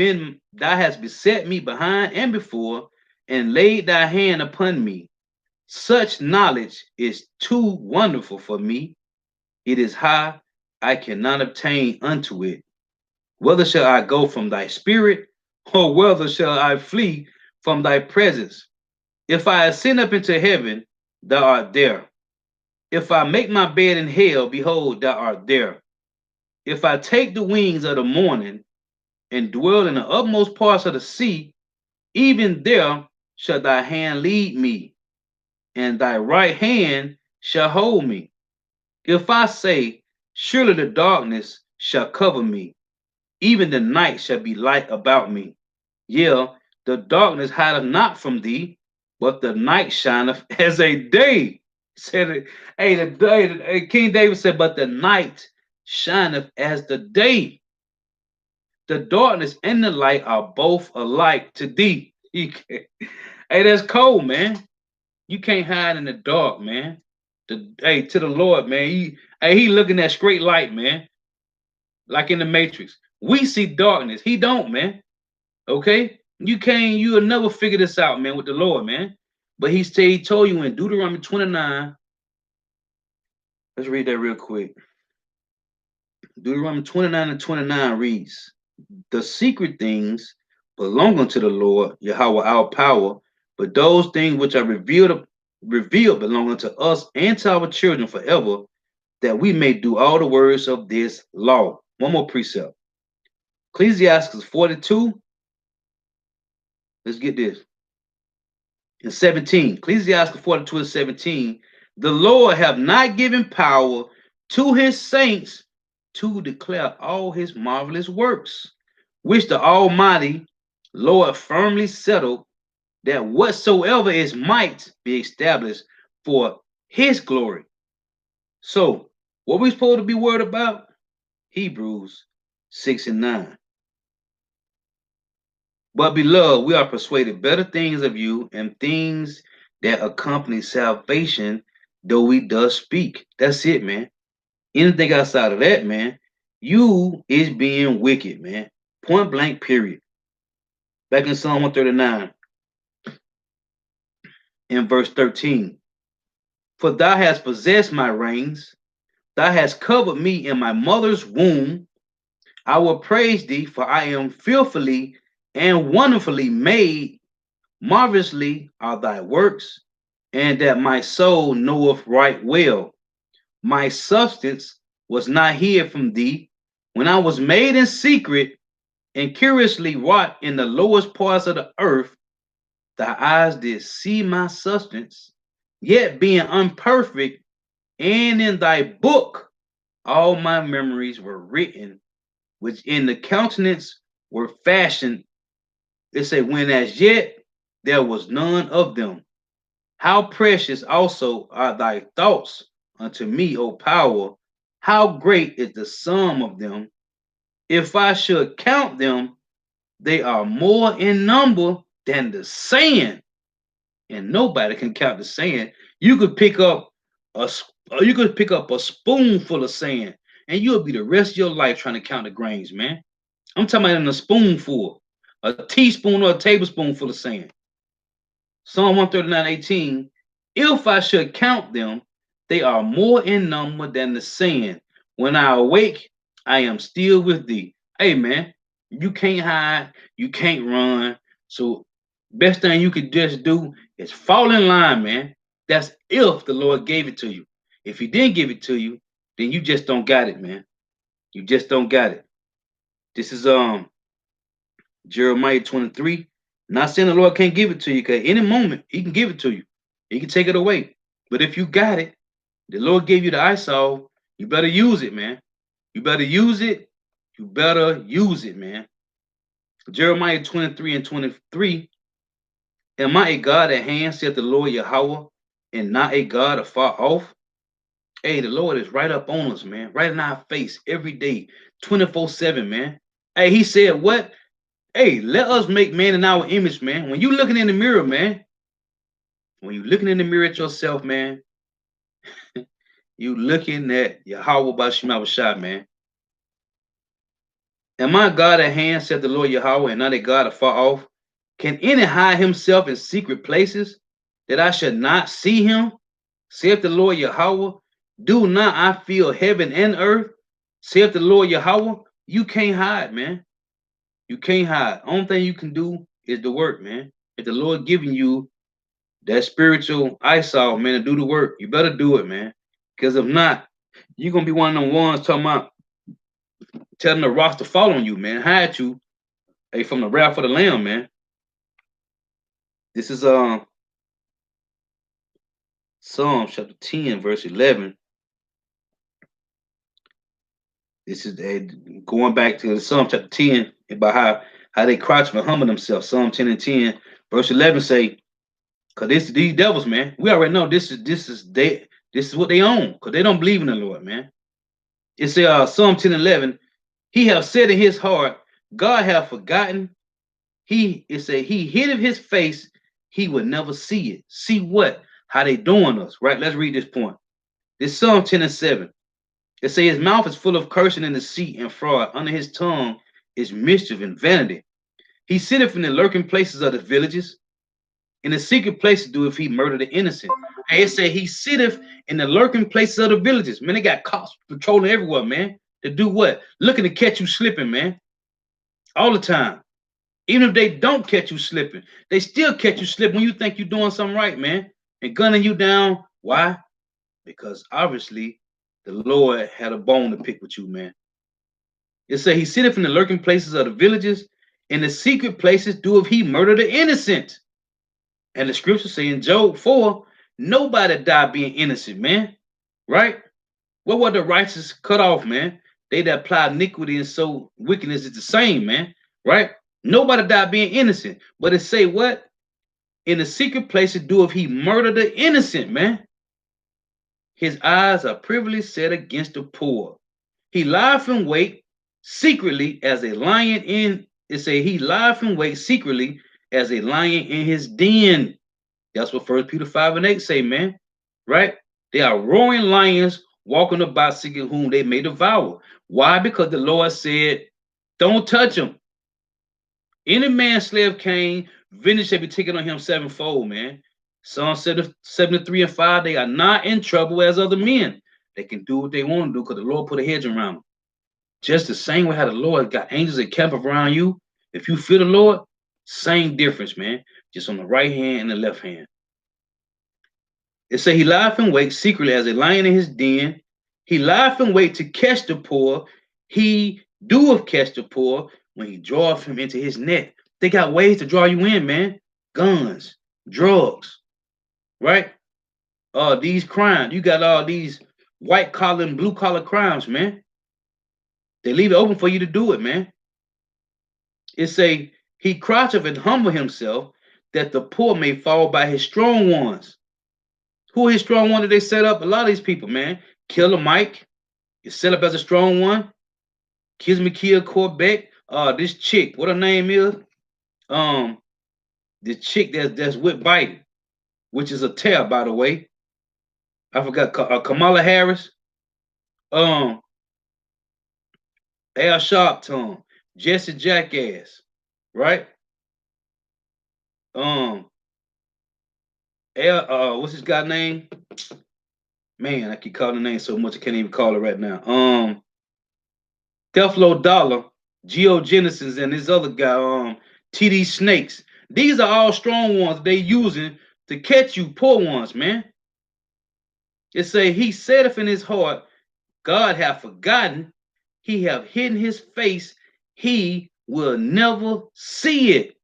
beset me behind and before, and laid thy hand upon me. Such knowledge is too wonderful for me. It is high, I cannot obtain unto it. Whether shall I go from thy spirit, or whether shall I flee from thy presence? If I ascend up into heaven, thou art there. If I make my bed in hell, behold, thou art there. If I take the wings of the morning and dwell in the utmost parts of the sea, even there shall thy hand lead me, and thy right hand shall hold me. If I say, surely the darkness shall cover me, even the night shall be light about me. Yea, the darkness hideth not from thee, but the night shineth as a day. Said it, hey, the day, King David said, but the night shineth as the day. The darkness and the light are both alike to thee. Hey, that's cold, man. You can't hide in the dark, man. Hey, to the Lord, man. He looking at straight light, man. Like in the Matrix. We see darkness. He don't, man. Okay? You'll never figure this out, man, with the Lord, man. But he told you in Deuteronomy 29. Let's read that real quick. Deuteronomy 29 and 29 reads, the secret things belong unto the Lord, Yahweh our power, but those things which are revealed belong unto us and to our children forever, that we may do all the words of this law. One more precept. Ecclesiastes 42. Let's get this. In 17, Ecclesiastes 42 and 17, the Lord have not given power to his saints to declare all his marvelous works, which the Almighty Lord firmly settled, that whatsoever is might be established for his glory. So, what we supposed to be worried about? Hebrews 6 and 9. But beloved, we are persuaded better things of you, and things that accompany salvation, though we thus speak. That's it, man. Anything outside of that, man, you is being wicked, man. Point blank, period. Back in Psalm 139, in verse 13. For thou hast possessed my reins, thou hast covered me in my mother's womb. I will praise thee, for I am fearfully and wonderfully made. Marvelously are thy works, and that my soul knoweth right well. My substance was not hid from thee, when I was made in secret and curiously wrought in the lowest parts of the earth. Thy eyes did see my substance, yet being unperfect, and in thy book all my memories were written, which in the countenance were fashioned. It say, when as yet there was none of them. How precious also are thy thoughts unto me, O power! How great is the sum of them! If I should count them, they are more in number than the sand. And nobody can count the sand. You could pick up a spoonful of sand, and you'll be the rest of your life trying to count the grains, man. I'm talking about in a spoonful, a teaspoon or a tablespoonful of sand. Psalm 139:18. If I should count them, they are more in number than the sand. When I awake, I am still with thee. Hey, man, you can't hide, you can't run. So, best thing you could just do is fall in line, man. That's if the Lord gave it to you. If he didn't give it to you, then you just don't got it, man. You just don't got it. This is Jeremiah 23. Not saying the Lord can't give it to you, because any moment he can give it to you. He can take it away. But if you got it, the Lord gave you the eyesight, you better use it, man. You better use it. You better use it, man. Jeremiah 23 and 23. Am I a God at hand, saith the Lord Yahweh, and not a God afar off? Hey, the Lord is right up on us, man. Right in our face every day, 24/7, man. Hey, he said what? Hey, let us make man in our image, man. When you looking in the mirror, man, when you looking in the mirror at yourself, man, you looking at Yahweh Bashim Abashai, man. Am I God at hand, said the Lord Yahweh, and not a God afar off? Can any hide himself in secret places, that I should not see him? Saith the Lord Yahweh, do not I feel heaven and earth? Saith the Lord Yahweh, you can't hide, man. You can't hide. Only thing you can do is the work, man. If the Lord giving you that spiritual eyesight, man, to do the work, you better do it, man. Because if not, you're gonna be one of them ones talking about telling the rocks to fall on you, man, hide you, hey, from the wrath of the Lamb, man. This is Psalm chapter 10, verse 11. This is going back to Psalm chapter 10 about how they crouch and humble themselves. Psalm 10 and 10, verse 11 say, because these devils, man, we already know this is what they own, because they don't believe in the Lord, man. It says Psalm 10 and 11, he have said in his heart, God have forgotten. He hid his face, he would never see it. See what? How they doing us, right? Let's read this point. This Psalm 10 and 7. It says his mouth is full of cursing and deceit and fraud. Under his tongue is mischief and vanity. He sitteth in the lurking places of the villages. In the secret places doeth he murder the innocent. And it say he sitteth in the lurking places of the villages. Man, they got cops patrolling everywhere, man. To do what? Looking to catch you slipping, man. All the time. Even if they don't catch you slipping, they still catch you slipping when you think you're doing something right, man. And gunning you down. Why? Because obviously the Lord had a bone to pick with you, man. It say he sitteth in the lurking places of the villages. In the secret places doeth he murder the innocent. And the scripture say in Job 4, nobody died being innocent, man. Right? What were the righteous cut off, man? They that apply iniquity and sow wickedness is the same, man. Right? Nobody died being innocent. But it say what? In the secret places doeth he murder the innocent, man. His eyes are privily set against the poor. He lieth in wait secretly as a lion in, it say he lieth in wait secretly as a lion in his den. That's what 1 Peter 5 and 8 say, man. Right? They are roaring lions walking about seeking whom they may devour. Why? Because the Lord said, don't touch them. Any man slave Cain, vengeance shall be taken on him sevenfold, man. Psalm 73 and 5, they are not in trouble as other men. They can do what they want to do because the Lord put a hedge around them. Just the same way how the Lord got angels that camp around you. If you fear the Lord, same difference, man. Just on the right hand and the left hand. It say he lieth in wait secretly as a lion in his den. He lieth in wait to catch the poor. He doeth catch the poor when he draweth him into his net. They got ways to draw you in, man. Guns, drugs, right? These crimes. You got all these white collar and blue collar crimes, man. They leave it open for you to do it, man. It say he croucheth and humble himself that the poor may fall by his strong ones. Who his strong one did they set up? A lot of these people, man. Killer Mike is set up as a strong one. Kizmakia Corbeck. This chick, what her name is? The chick that's with Biden, which is a tear, by the way. I forgot Kamala Harris. Al Sharpton, Jesse Jackass, right? What's this guy's name? Man, I keep calling the name so much I can't even call it right now. Teflo Dollar, Geo Genesis, and this other guy, TD Snakes. These are all strong ones they using to catch you poor ones, man. It say he saith in his heart, God hath forgotten, he have hidden his face, he will never see it.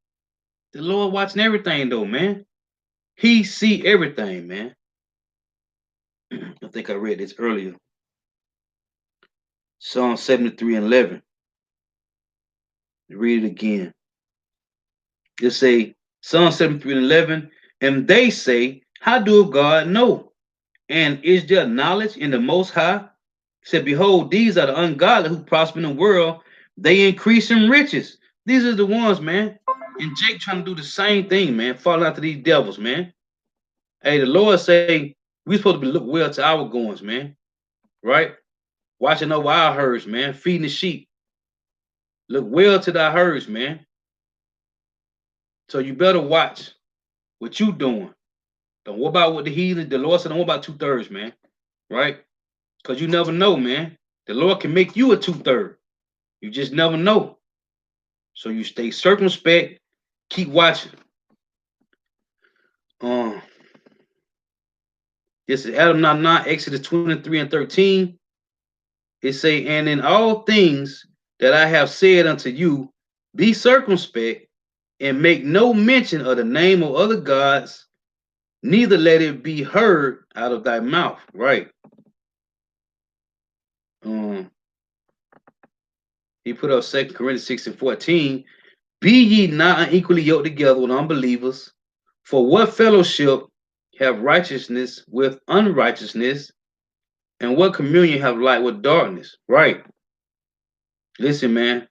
The Lord watching everything though, man. He see everything, man. I think I read this earlier. Psalm 73 and 11. Read it again. It say, Psalm 73 and 11, and they say, how doeth God know? And is there knowledge in the Most High? He said, behold, these are the ungodly who prosper in the world. They increase in riches. These are the ones, man. And Jake trying to do the same thing, man. Falling after these devils, man. Hey, the Lord say, we supposed to be look well to our goings, man. Right? Watching over our herds, man. Feeding the sheep. Look well to thy herds, man. So you better watch what you doing. Don't worry about what the heathen, the Lord said, don't worry about 2/3, man. Right? Because you never know, man. The Lord can make you a 2/3. You just never know. So you stay circumspect, keep watching. This is Adam 9, Exodus 23 and 13. It say, and in all things that I have said unto you, be circumspect and make no mention of the name of other gods, neither let it be heard out of thy mouth. Right. He put up 2 Corinthians 6 and 14. Be ye not unequally yoked together with unbelievers, for what fellowship have righteousness with unrighteousness, and what communion have light with darkness? Right. Listen, man.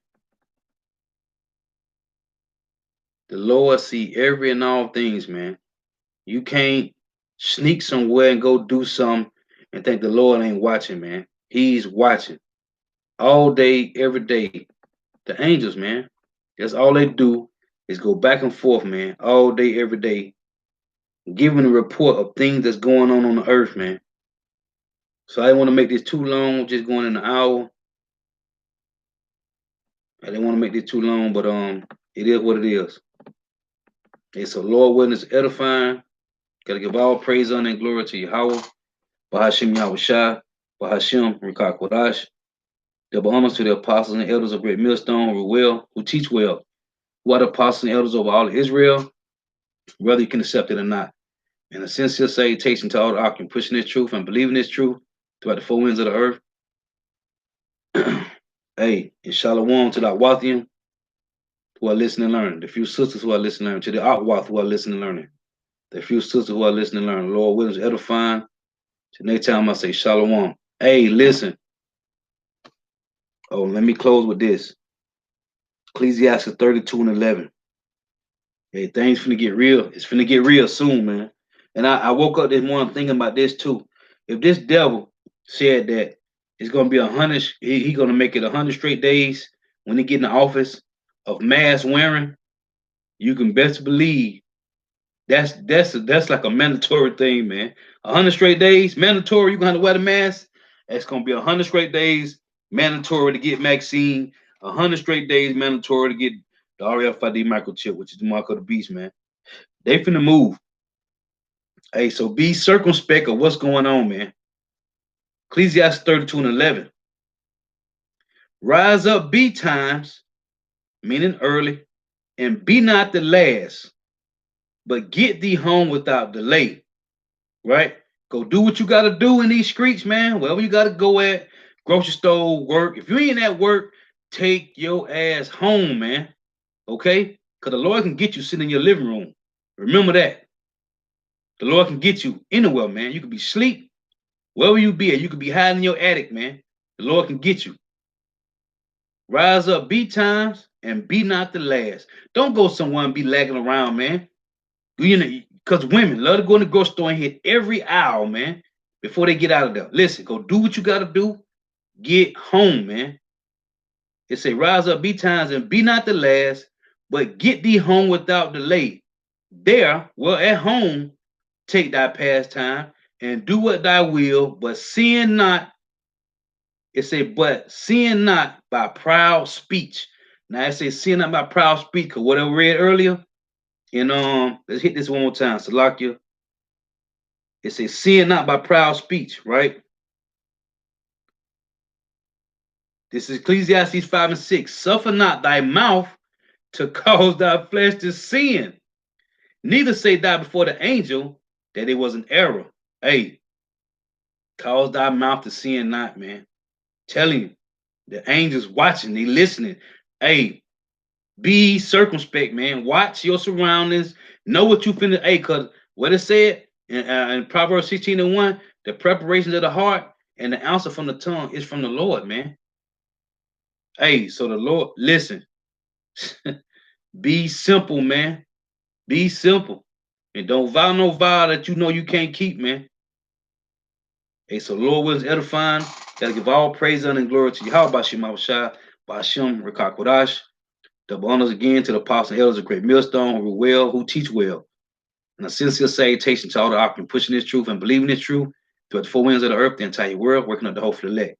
The Lord see every and all things, man. You can't sneak somewhere and go do something and think the Lord ain't watching, man. He's watching all day, every day. The angels, man. That's all they do is go back and forth, man, all day, every day, giving a report of things that's going on the earth, man. So I didn't want to make this too long, just going in an hour. I didn't want to make this too long, but it is what it is. It's a Lord witness edifying. Gotta give all praise, honor, and glory to Yahweh, Bahashim Yahushua, Bahashim Rikak Kodash. Double honors to the apostles and elders of Great Millstone, who teach well, who are the apostles and elders over all of Israel, whether you can accept it or not. And a sincere salutation to all the Akim, pushing this truth and believing this truth throughout the four winds of the earth. Hey, and shalom to the Akwathian who are listening and learning, the few sisters who are listening and learning, to the Akwath who are listening and learning, the few sisters who are listening and learning. Lord Williams edifying. To next time I say shalom. Hey, listen. Oh, let me close with this. Ecclesiastes 32 and 11. Hey, things finna get real. It's finna get real soon, man. And I woke up this morning thinking about this too. If this devil said that it's gonna be 100, he gonna make it 100 straight days when he get in the office of mask wearing, you can best believe that's like a mandatory thing, man. 100 straight days, mandatory. You gonna have to wear the mask. It's gonna be 100 straight days, mandatory to get vaccine. 100 straight days, mandatory to get the RFID microchip, which is the mark of the beast, man. They finna move. Hey, so be circumspect of what's going on, man. Ecclesiastes 32 and 11. Rise up, be times, meaning early, and be not the last, but get thee home without delay. Right? Go do what you got to do in these streets, man. Wherever you got to go at, grocery store, work. If you ain't at work, take your ass home, man. Okay? Because the Lord can get you sitting in your living room. Remember that. The Lord can get you anywhere, man. You could be asleep, wherever you be at. You could be hiding in your attic, man. The Lord can get you. Rise up, be times, and be not the last. Don't go somewhere and be lagging around, man. You know, because women love to go in the grocery store and hit every aisle, man, before they get out of there. Listen, go do what you got to do. Get home, man. It say, rise up, be times, and be not the last, but get thee home without delay. There, well, at home, take thy pastime and do what thy will, but sin not. It say, but sin not by proud speech. Now it says sin not by proud speech, because what I read earlier, and let's hit this one more time. Salakia. It says, sin not by proud speech, right? This is Ecclesiastes 5 and 6. Suffer not thy mouth to cause thy flesh to sin. Neither say thou before the angel that it was an error. Hey, cause thy mouth to sin not, man. Telling you, the angels watching, they listening. Hey, be circumspect, man. Watch your surroundings. Know what you finna. Hey, because what it said in Proverbs 16 and 1, the preparations of the heart and the answer from the tongue is from the Lord, man. Hey, so the Lord, listen. Be simple, man. Be simple. And don't vow no vow that you know you can't keep, man. Hey, so Lord was edifying. Gotta give all praise and glory to Yahweh Bashim Yahushua, Bashim Rikak Kodash. Double honors again to the apostles and elders of Great Millstone, who teach well. And a sincere salutation to all the Akim pushing this truth and believing this truth throughout the four winds of the earth, the entire world, working up the hope for the elect.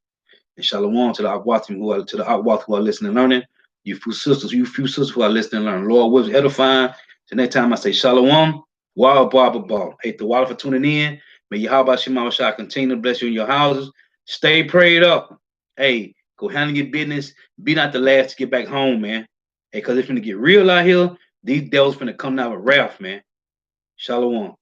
And shalom to the Akwathim who are listening and learning. You few sisters who are listening and learning. Lord was edifying. So next time I say shalom, wow, blah, blah, blah. Hey, the water for tuning in. May Yahweh Shema Shah continue to bless you in your houses. Stay prayed up. Hey, go handle your business. Be not the last to get back home, man. Hey, because it's going to get real out here. These devils finna come out with wrath, man. Shalom.